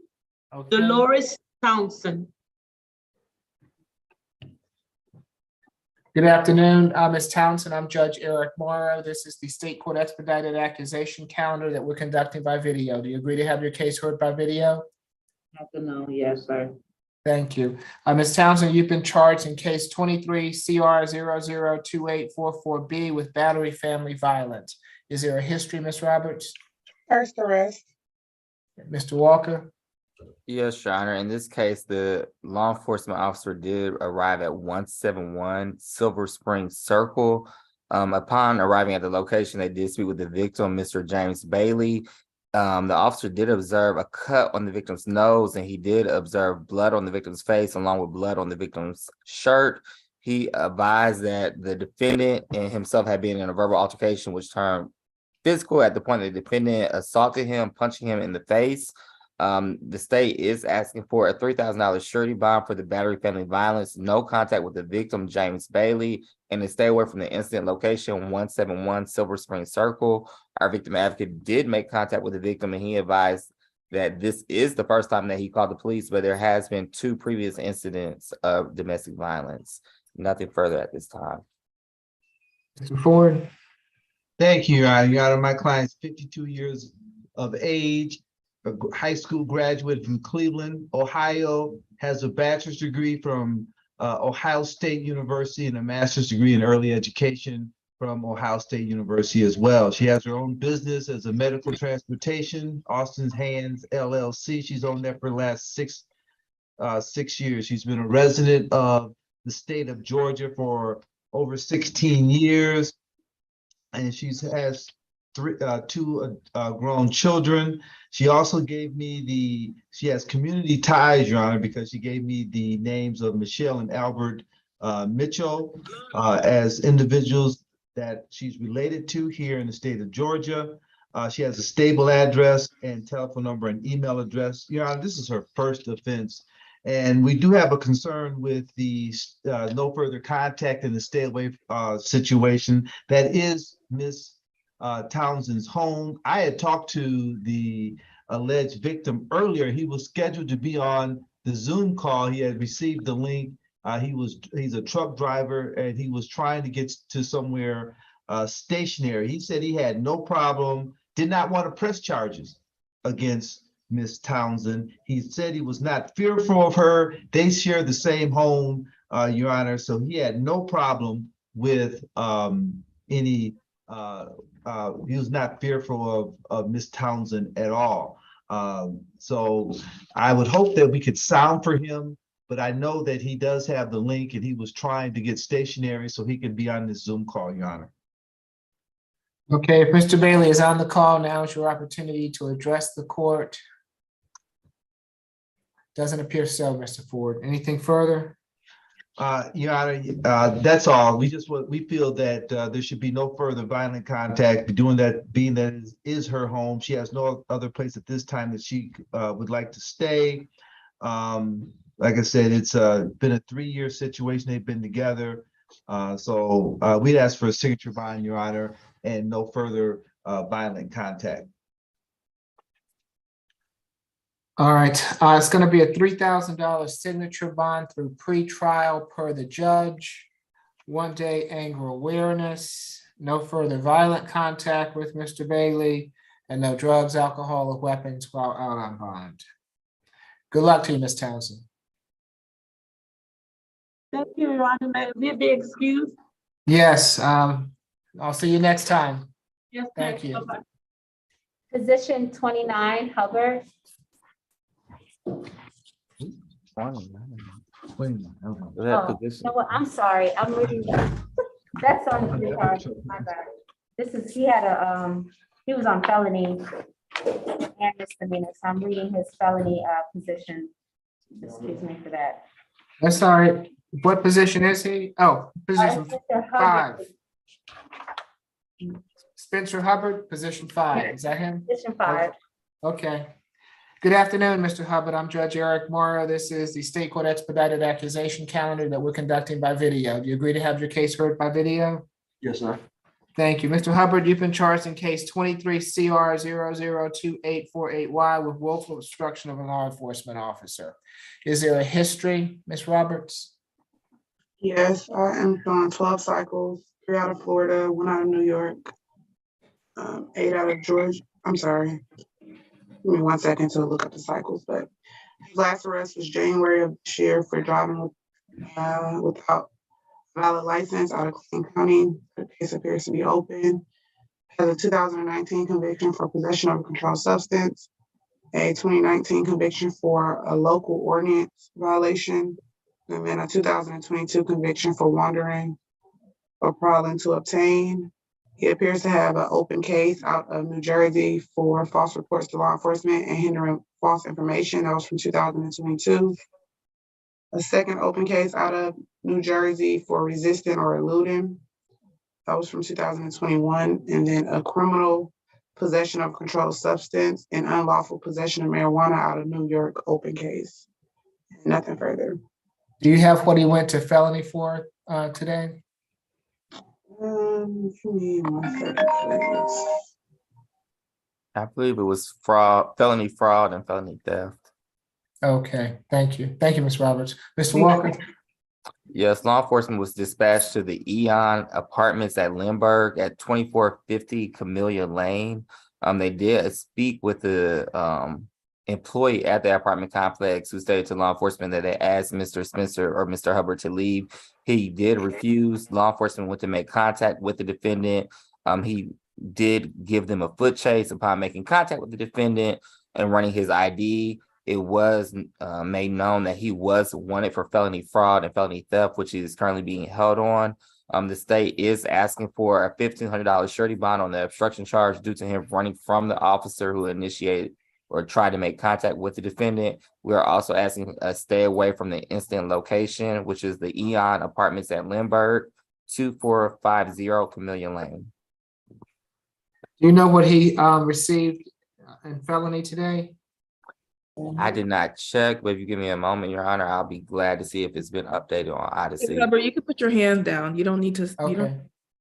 Okay. Dolores Townsend. Good afternoon, Ms. Townsend. I'm Judge Eric Morrow. This is the State Court Expedited Accusation Calendar that we're conducting by video. Do you agree to have your case heard by video? Afternoon, yes, sir. Thank you. Ms. Townsend, you've been charged in case 23 CR 002844B with battery family violence. Is there a history, Ms. Roberts? First arrest. Mr. Walker? Yes, Your Honor. In this case, the law enforcement officer did arrive at 171 Silver Spring Circle. Upon arriving at the location, they did speak with the victim, Mr. James Bailey. The officer did observe a cut on the victim's nose, and he did observe blood on the victim's face along with blood on the victim's shirt. He advised that the defendant and himself had been in a verbal altercation which turned physical at the point the defendant assaulted him, punching him in the face. The state is asking for a $3,000 surety bond for the battery, family violence, no contact with the victim, James Bailey, and to stay away from the incident location, 171 Silver Spring Circle. Our victim advocate did make contact with the victim, and he advised that this is the first time that he called the police, but there has been 2 previous incidents of domestic violence. Nothing further at this time. Mr. Ford. Thank you, Your Honor. Your Honor, my client's 52 years of age, a high school graduate from Cleveland, Ohio, has a bachelor's degree from Ohio State University and a master's degree in early education from Ohio State University as well. She has her own business as a medical transportation, Austin's Hands LLC. She's owned that for the last 6 years. She's been a resident of the state of Georgia for over 16 years. And she has 2 grown children. She also gave me she has community ties, Your Honor, because she gave me the names of Michelle and Albert Mitchell as individuals that she's related to here in the state of Georgia. She has a stable address and telephone number and email address. Your Honor, this is her first offense. And we do have a concern with the no further contact in the stay away situation. That is Miss Townsend's home. I had talked to the alleged victim earlier. He was scheduled to be on the Zoom call. He had received the link. He's a truck driver, and he was trying to get to somewhere stationary. He said he had no problem, did not want to press charges against Miss Townsend. He said he was not fearful of her. They share the same home, Your Honor. So he had no problem with he was not fearful of Miss Townsend at all. So I would hope that we could sound for him, but I know that he does have the link and he was trying to get stationary so he can be on this Zoom call, Your Honor. Okay, if Mr. Bailey is on the call, now is your opportunity to address the court. Doesn't appear so, Mr. Ford. Anything further? Your Honor, that's all. We feel that there should be no further violent contact. Being that it is her home, she has no other place at this time that she would like to stay. Like I said, it's been a 3-year situation. They've been together. So we'd ask for a signature bond, Your Honor, and no further violent contact. All right, it's going to be a $3,000 signature bond through pre-trial per the judge. 1-day anger awareness, no further violent contact with Mr. Bailey, and no drugs, alcohol, or weapons while out on bond. Good luck to you, Ms. Townsend. Thank you, Your Honor. May we be excused? Yes, I'll see you next time. Yes, Thank you. bye-bye. Position 29, Hubbard. Oh, No, I'm sorry, I'm reading that. That's on the regard, my bad. He was on felony and misdemeanor, so I'm reading his felony position. Excuse me for that. That's all right. What position is he? Oh, position Mr. 5. Hubbard. Spencer Hubbard, position 5. Is that him? Position 5. Okay. Good afternoon, Mr. Hubbard. I'm Judge Eric Morrow. This is the State Court Expedited Accusation calendar that we're conducting by video. Do you agree to have your case heard by video? Yes, sir. Thank you. Mr. Hubbard, you've been charged in case 23 CR 002848Y with willful obstruction of a law enforcement officer. Is there a history, Ms. Roberts? Yes, I am on 12 cycles, 3 out of Florida, 1 out of New York, 8 out of Georgia. I'm sorry. Give me 1 second to look at the cycles, but his last arrest was January of this year for driving without valid license out of Clayton County. The case appears to be open. Has a 2019 conviction for possession of a controlled substance, a 2019 conviction for a local ordinance violation, and then a 2022 conviction for wandering or prowling to obtain. He appears to have an open case out of New Jersey for false reports to law enforcement and hindering false information. That was from 2022. A second open case out of New Jersey for resisting or eluding. That was from 2021. And then a criminal possession of controlled substance and unlawful possession of marijuana out of New York open case. Nothing further. Do you have what he went to felony for today? Give me 1 second, please. I believe it was fraud, felony fraud and felony theft. Okay, thank you. Thank you, Ms. Roberts. Mr. Walker? Yes, law enforcement was dispatched to the Eon Apartments at Lindbergh at 2450 Camellia Lane. They did speak with the employee at the apartment complex who stated to law enforcement that they asked Mr. Spencer or Mr. Hubbard to leave. He did refuse. Law enforcement went to make contact with the defendant. He did give them a foot chase upon making contact with the defendant and running his ID. It was made known that he was wanted for felony fraud and felony theft, which is currently being held on. The state is asking for a $1,500 surety bond on the obstruction charge due to him running from the officer who initiated or tried to make contact with the defendant. We are also asking a stay away from the incident location, which is the Eon Apartments at Lindbergh, 2450 Camellia Lane. Do you know what he received in felony today? I did not check, but if you give me a moment, Your Honor, I'll be glad to see if it's been updated on Odyssey. Hubbard, you can put your hand down. You don't need to. You don't,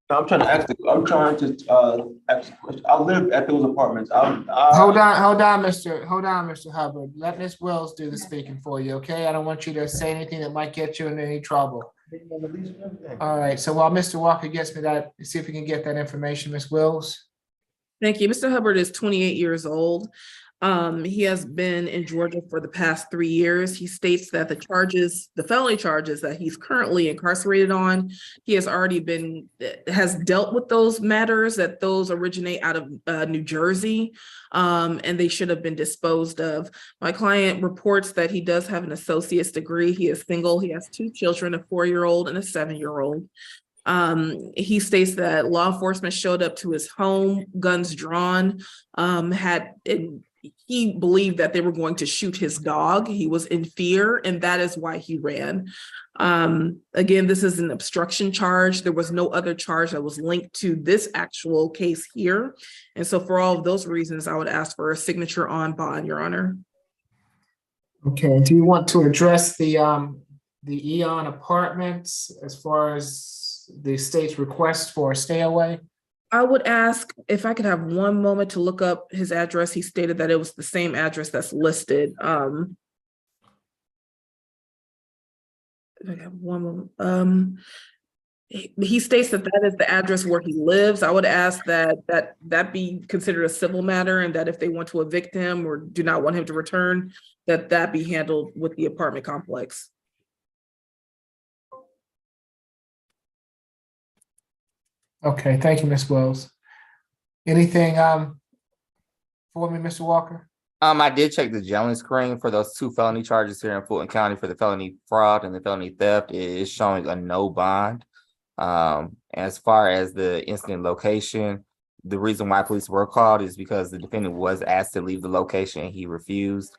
No, I'm trying to ask ask a question. I live at those apartments. Hold on, Mr. Hubbard. Let Ms. Wills do the speaking for you, okay? I don't want you to say anything that might get you in any trouble. All right, so while Mr. Walker gets me that, see if we can get that information, Ms. Wills. Thank you. Mr. Hubbard is 28 years old. He has been in Georgia for the past 3 years. He states that the felony charges that he's currently incarcerated on, he has already has dealt with those matters, that those originate out of New Jersey, and they should have been disposed of. My client reports that he does have an associate's degree. He is single. He has 2 children, a 4-year-old and a 7-year-old. He states that law enforcement showed up to his home, guns drawn, he believed that they were going to shoot his dog. He was in fear, and that is why he ran. Again, this is an obstruction charge. There was no other charge that was linked to this actual case here. And so for all of those reasons, I would ask for a signature on bond, Your Honor. Okay, do you want to address the Eon Apartments as far as the state's request for a stay away? I would ask if I could have one moment to look up his address. He stated that it was the same address that's listed. If I have one moment. He states that that is the address where he lives. I would ask that be considered a civil matter, and that if they want to evict him or do not want him to return, that be handled with the apartment complex. Okay, thank you, Ms. Wells. Anything for me, Mr. Walker? I did check the jailing screen for those 2 felony charges here in Fulton County for the felony fraud and the felony theft. It is showing a no bond. As far as the incident location, the reason why police were called is because the defendant was asked to leave the location and he refused.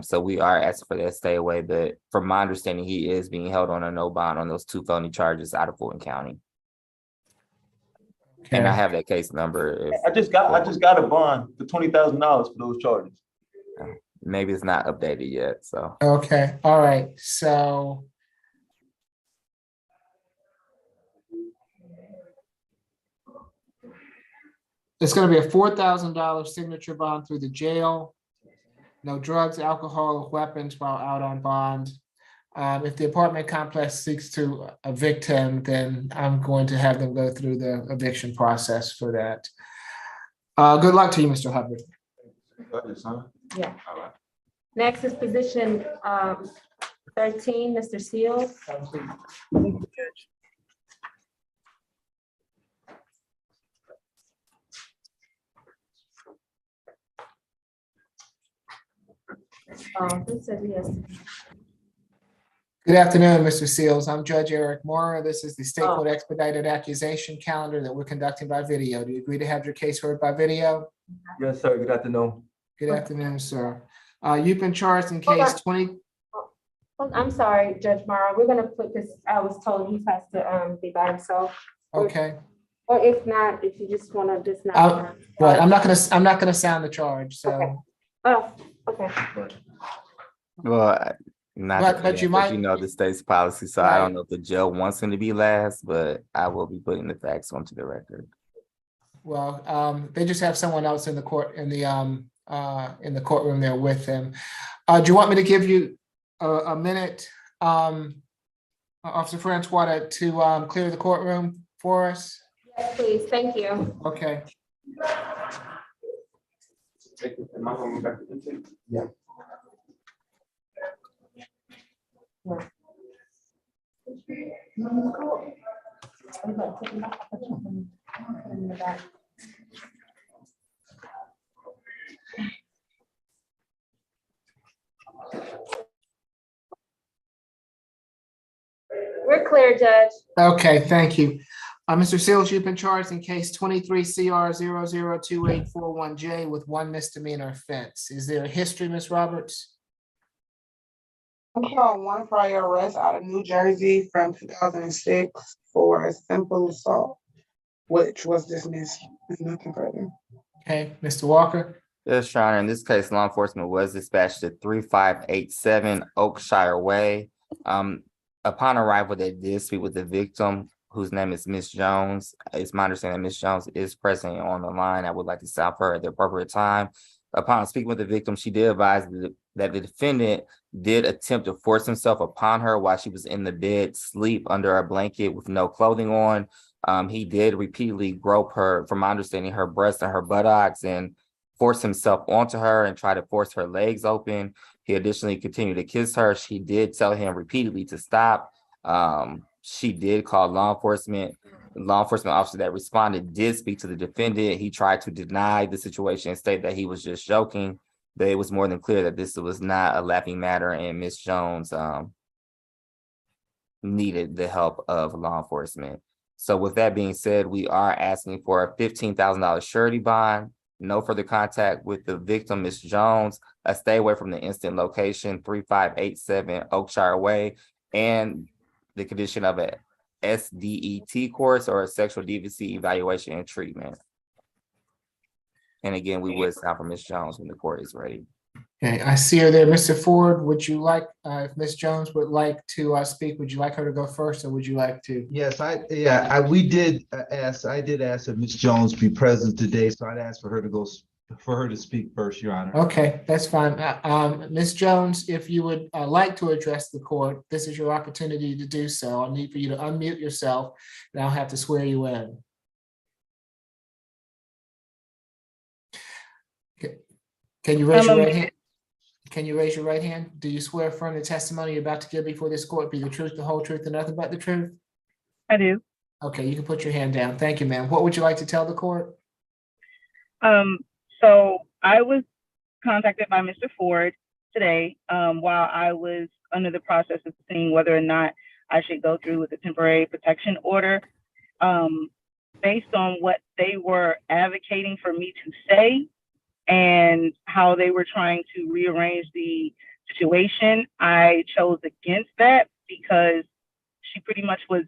So we are asking for that stay away, but from my understanding, he is being held on a no bond on those 2 felony charges out of Fulton County. Okay. And I have that case number. I just got a bond for $20,000 for those charges. Maybe it's not updated yet, so. Okay, all right, so. It's gonna be a $4,000 signature bond through the jail. No drugs, alcohol, or weapons while out on bond. If the apartment complex seeks to evict him, then I'm going to have them go through the eviction process for that. Good luck to you, Mr. Hubbard. Yeah. Next is position 13, Mr. Seals. Who said yes? Good afternoon, Mr. Seals. I'm Judge Eric Mora. This is the State Court Expedited Accusation calendar that we're conducting by video. Do you agree to have your case heard by video? Yes, sir. Good afternoon. Good afternoon, sir. You've been charged in Hold case on. 20. Oh, I'm sorry, Judge Morrow. We're gonna put this, I was told he has to be by himself. Okay. Or if not, if you just wanna just Uh, not. Right. I'm not gonna sound the charge. So, Oh, okay. Well, not But- to but add, you might- you know, the state's policy, so I don't Right. know if the jail wants him to be last, but I will be putting the facts onto the record. well, they just have someone else in the courtroom there with them. Do you want me to give you a minute, Officer Francois, to clear the courtroom for us? Yes, please, thank you. Okay. Yeah. We're clear, Judge. Okay, thank you. Mr. Seals, you've been charged in case 23 CR 002841J with one misdemeanor offense. Is there a history, Ms. Roberts? I caught one prior arrest out of New Jersey from 2006 for a simple assault, which was dismissed. There's nothing further. Okay, Mr. Walker? Yes, Your Honor, in this case, law enforcement was dispatched to 3587 Oakshire Way. Upon arrival, they did speak with the victim, whose name is Miss Jones. It's my understanding that Miss Jones is present on the line. I would like to stop her at the appropriate time. Upon speaking with the victim, she did advise that the defendant did attempt to force himself upon her while she was in the bed, sleep under a blanket with no clothing on. He did repeatedly grope her, from my understanding, her breast and her buttocks, and force himself onto her and try to force her legs open. He additionally continued to kiss her. She did tell him repeatedly to stop. She did call law enforcement. The law enforcement officer that responded did speak to the defendant. He tried to deny the situation and state that he was just joking, but it was more than clear that this was not a laughing matter, and Miss Jones needed the help of law enforcement. So with that being said, we are asking for a $15,000 surety bond, no further contact with the victim, Miss Jones, a stay away from the instant location, 3587 Oakshire Way, and the condition of a SDET course or a sexual deviancy evaluation and treatment. And again, we would stop for Miss Jones when the court is ready. Okay, I see her there. Mr. Ford, would you like, if Ms. Jones would like to speak, would you like her to go first, or would you like to? Yes, I did ask that Ms. Jones be present today, so I'd ask for her to speak first, Your Honor. Okay, that's fine. Ms. Jones, if you would like to address the court, this is your opportunity to do so. I'll need for you to unmute yourself, and I'll have to swear you in. Okay. Can you raise your right hand? Can you raise your right hand? Do you swear affirm the testimony you're about to give before this court be the truth, the whole truth, and nothing but the truth? I do. Okay, you can put your hand down. Thank you, ma'am. What would you like to tell the court? So I was contacted by Mr. Ford today while I was under the process of seeing whether or not I should go through with the temporary protection order. Based on what they were advocating for me to say and how they were trying to rearrange the situation, I chose against that because she pretty much was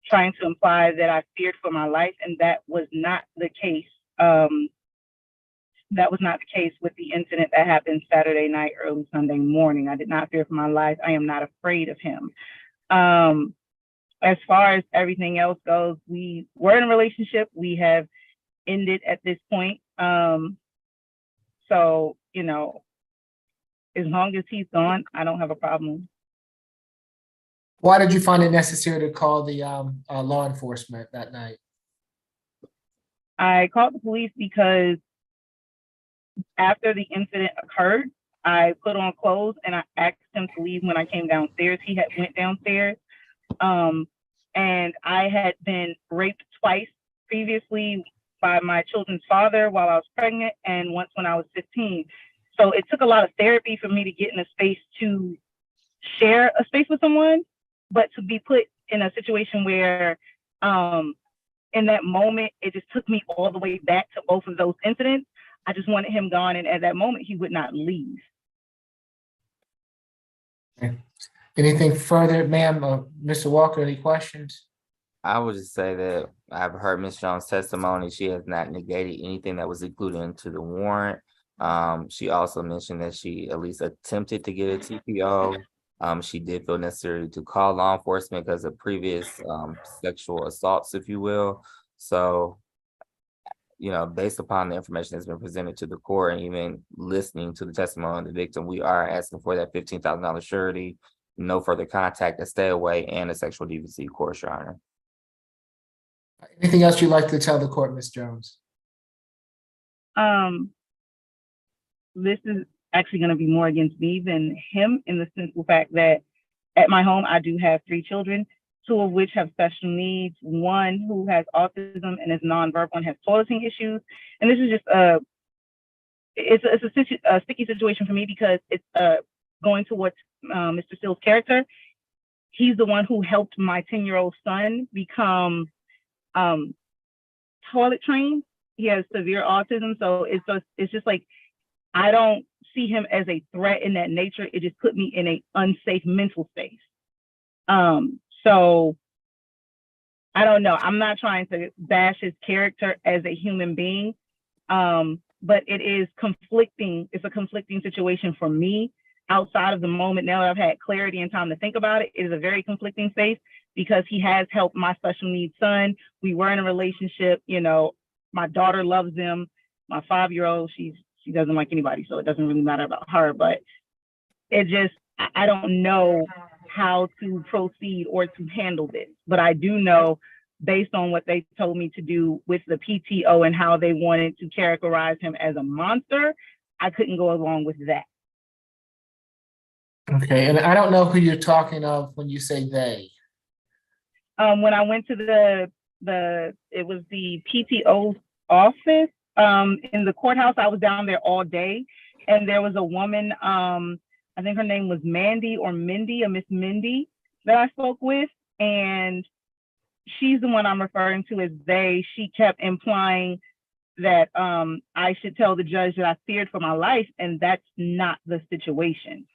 trying to imply that I feared for my life, and that was not the case. That was not the case with the incident that happened Saturday night, early Sunday morning. I did not fear for my life. I am not afraid of him. As far as everything else goes, we were in a relationship. We have ended at this point. So, you know, as long as he's gone, I don't have a problem. Why did you find it necessary to call the law enforcement that night? I called the police because after the incident occurred, I put on clothes and I asked him to leave when I came downstairs. He had went downstairs. And I had been raped twice previously by my children's father while I was pregnant, and once when I was 15. So it took a lot of therapy for me to get in a space to share a space with someone, but to be put in a situation where in that moment, it just took me all the way back to both of those incidents. I just wanted him gone, and at that moment, he would not leave. Okay. Anything further, ma'am, Mr. Walker, any questions? I would just say that I've heard Ms. Jones' testimony. She has not negated anything that was included into the warrant. She also mentioned that she at least attempted to get a TPO. She did feel necessary to call law enforcement because of previous sexual assaults, if you will. So, based upon the information that's been presented to the court and even listening to the testimony of the victim, we are asking for that $15,000 surety, no further contact, a stay away, and a sexual deviancy course, Your Honor. Anything else you'd like to tell the court, Ms. Jones? This is actually going to be more against me than him, in the simple fact that at my home, I do have 3 children, 2 of which have special needs, 1 who has autism and is nonverbal and has toileting issues. And this is just a sticky situation for me because it's going towards Mr. Steele's character. He's the one who helped my 10-year-old son become toilet trained. He has severe autism, so it's just like, I don't see him as a threat in that nature. It just put me in an unsafe mental space. So I don't know. I'm not trying to bash his character as a human being, but it is conflicting. It's a conflicting situation for me outside of the moment. Now that I've had clarity and time to think about it, it is a very conflicting space because he has helped my special needs son. We were in a relationship, my daughter loves him. My 5-year-old, she doesn't like anybody, so it doesn't really matter about her, but I don't know how to proceed or to handle this, but I do know based on what they told me to do with the PTO and how they wanted to characterize him as a monster, I couldn't go along with that. Okay, and I don't know who you're talking of when you say they. When I went to it was the PTO office in the courthouse, I was down there all day, and there was a woman, I think her name was Mandy or Mindy, a Miss Mindy, that I spoke with, and she's the one I'm referring to as they. She kept implying that I should tell the judge that I feared for my life, and that's not the situation.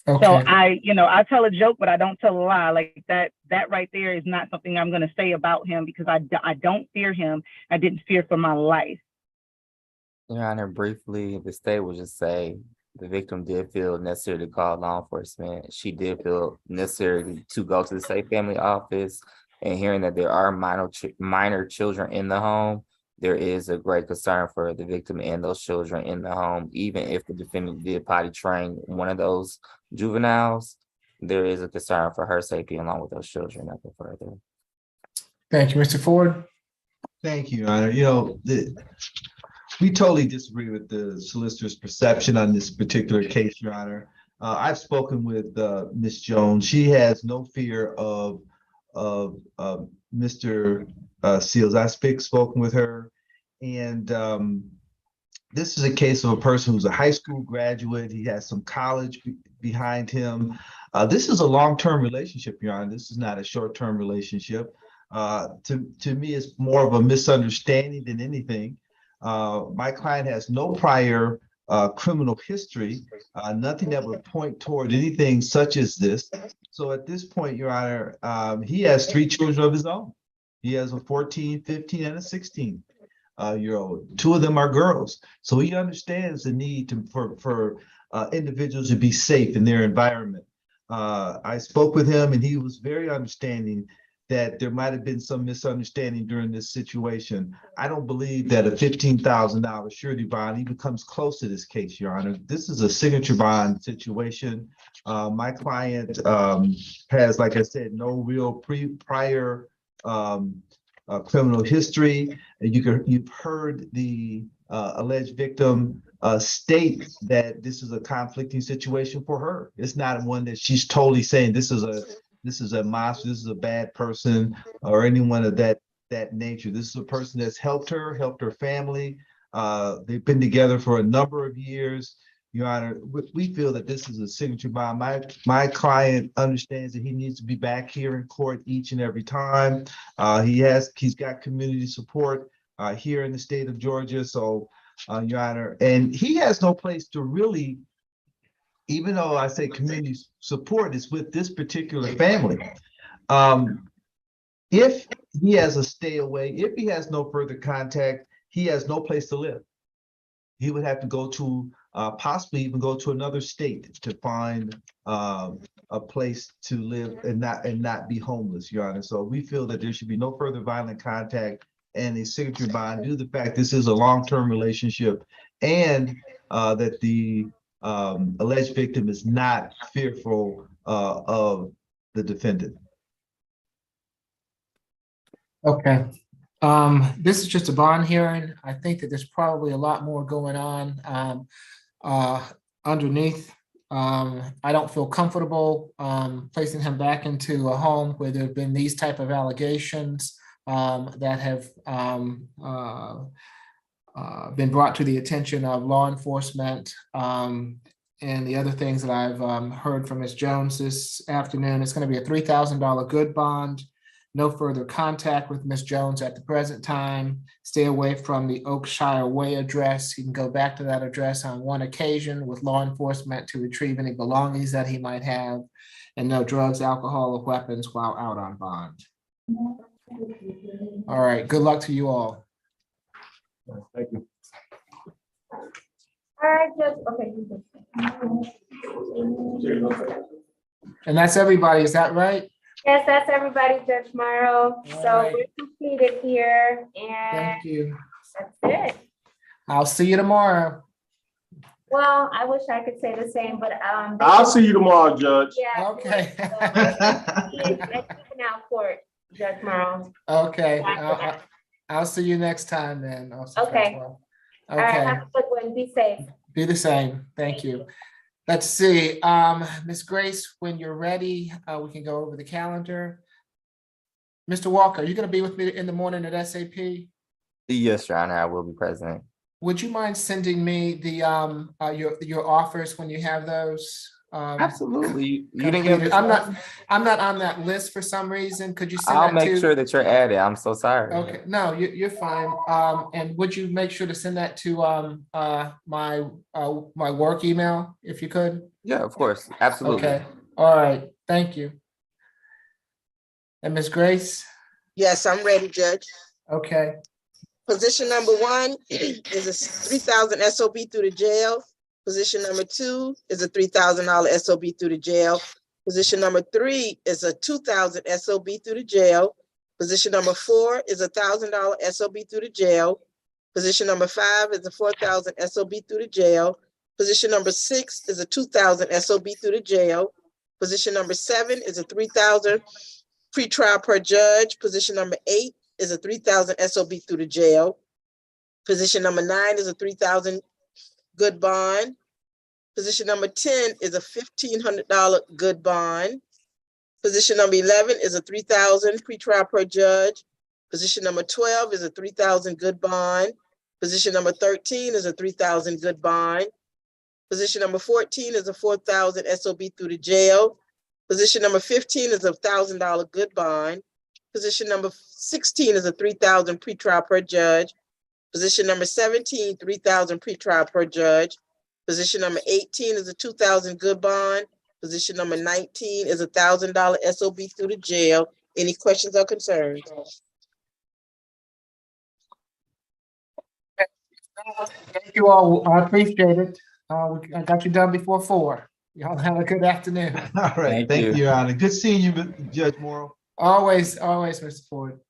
Okay. So I tell a joke, but I don't tell a lie. Like that right there is not something I'm going to say about him because I don't fear him. I didn't fear for my life. Your Honor, briefly, the state would just say the victim did feel necessary to call law enforcement. She did feel necessary to go to the Safe Family Office, and hearing that there are minor children in the home, there is a great concern for the victim and those children in the home. Even if the defendant did potty train one of those juveniles, there is a concern for her safety along with those children. Nothing further. Thank you, Mr. Ford. Thank you, Your Honor. We totally disagree with the solicitor's perception on this particular case, Your Honor. I've spoken with Ms. Jones. She has no fear of Mr. Seals. I've spoken with her, and this is a case of a person who's a high school graduate. He has some college behind him. This is a long-term relationship, Your Honor. This is not a short-term relationship. To me, it's more of a misunderstanding than anything. My client has no prior criminal history, nothing that would point toward anything such as this. So at this point, Your Honor, he has 3 children of his own. He has a 14, 15, and a 16-year-old. 2 of them are girls. So he understands the need for individuals to be safe in their environment. I spoke with him, and he was very understanding that there might have been some misunderstanding during this situation. I don't believe that a $15,000 surety bond even comes close to this case, Your Honor. This is a signature bond situation. My client has, like I said, no real prior criminal history. You've heard the alleged victim state that this is a conflicting situation for her. It's not one that she's totally saying this is a monster, this is a bad person, or anyone of that nature. This is a person that's helped her family. They've been together for a number of years. Your Honor, we feel that this is a signature bond. My client understands that he needs to be back here in court each and every time. He's got community support here in the state of Georgia. So, Your Honor, and he has no place to really, even though I say community support is with this particular family. If he has a stay away, if he has no further contact, he has no place to live. He would have to go to possibly even go to another state to find a place to live and not be homeless, Your Honor. So we feel that there should be no further violent contact and a signature bond due to the fact this is a long-term relationship and that the alleged victim is not fearful of the defendant. Okay. This is just a bond hearing. I think that there's probably a lot more going on underneath. I don't feel comfortable placing him back into a home where there have been these type of allegations that have been brought to the attention of law enforcement. And the other things that I've heard from Ms. Jones this afternoon, it's going to be a $3,000 good bond. No further contact with Ms. Jones at the present time. Stay away from the Oakshire Way address. He can go back to that address on one occasion with law enforcement to retrieve any belongings that he might have, and no drugs, alcohol, or weapons while out on bond. All right, good luck to you all. Thank you. All right, Judge, okay. And that's everybody, is that right? Yes, that's everybody, Judge Morrow. So right. we're completed here and Thank you. that's it. I'll see you tomorrow. Well, I wish I could say the same, but I'll see you tomorrow, Judge. Yeah. Okay. At juvenile court, Judge Morrow. Okay, I'll see you next time then. Okay. All All right, right, have a good one. Be safe. be the same. Thank you. Let's see, Ms. Grace, when you're ready, we can go over the calendar. Mr. Walker, are you gonna be with me in the morning at SAP? Yes, Your Honor, I will be present. Would you mind sending me the your offers when you have those? Absolutely. You didn't get this I'm one? not on that list for some reason. Could you send I'll that make to? sure that you're added. I'm so sorry. Okay, no, you're fine. And would you make sure to send that to my my work email if you could? Yeah, of course. Absolutely. Okay, all right, thank you. And Ms. Grace? Yes, I'm ready, Judge. Okay, Position number 1 is a 3,000 SOB through the jail. Position number 2 is a $3,000 SOB through the jail. Position number 3 is a 2,000 SOB through the jail. Position number 4 is a $1,000 SOB through the jail. Position number 5 is a 4,000 SOB through the jail. Position number 6 is a 2,000 SOB through the jail. Position number 7 is a 3,000 pretrial per judge. Position number 8 is a 3,000 SOB through the jail. Position number 9 is a 3,000 good bond. Position number 10 is a $1,500 good bond. Position number 11 is a 3,000 pretrial per judge. Position number 12 is a 3,000 good bond. Position number 13 is a 3,000 good bond. Position number 14 is a 4,000 SOB through the jail. Position number 15 is a $1,000 good bond. Position number 16 is a 3,000 pretrial per judge. Position number 17, 3,000 pretrial per judge. Position number 18 is a 2,000 good bond. Position number 19 is a $1,000 SOB through the jail. Any questions or concerns? thank you all, I appreciate it. I got you done before 4. Y'all have a good afternoon. All right, thank you, Your Honor. Good seeing you, Judge Morrow. Always, Mr. Ford.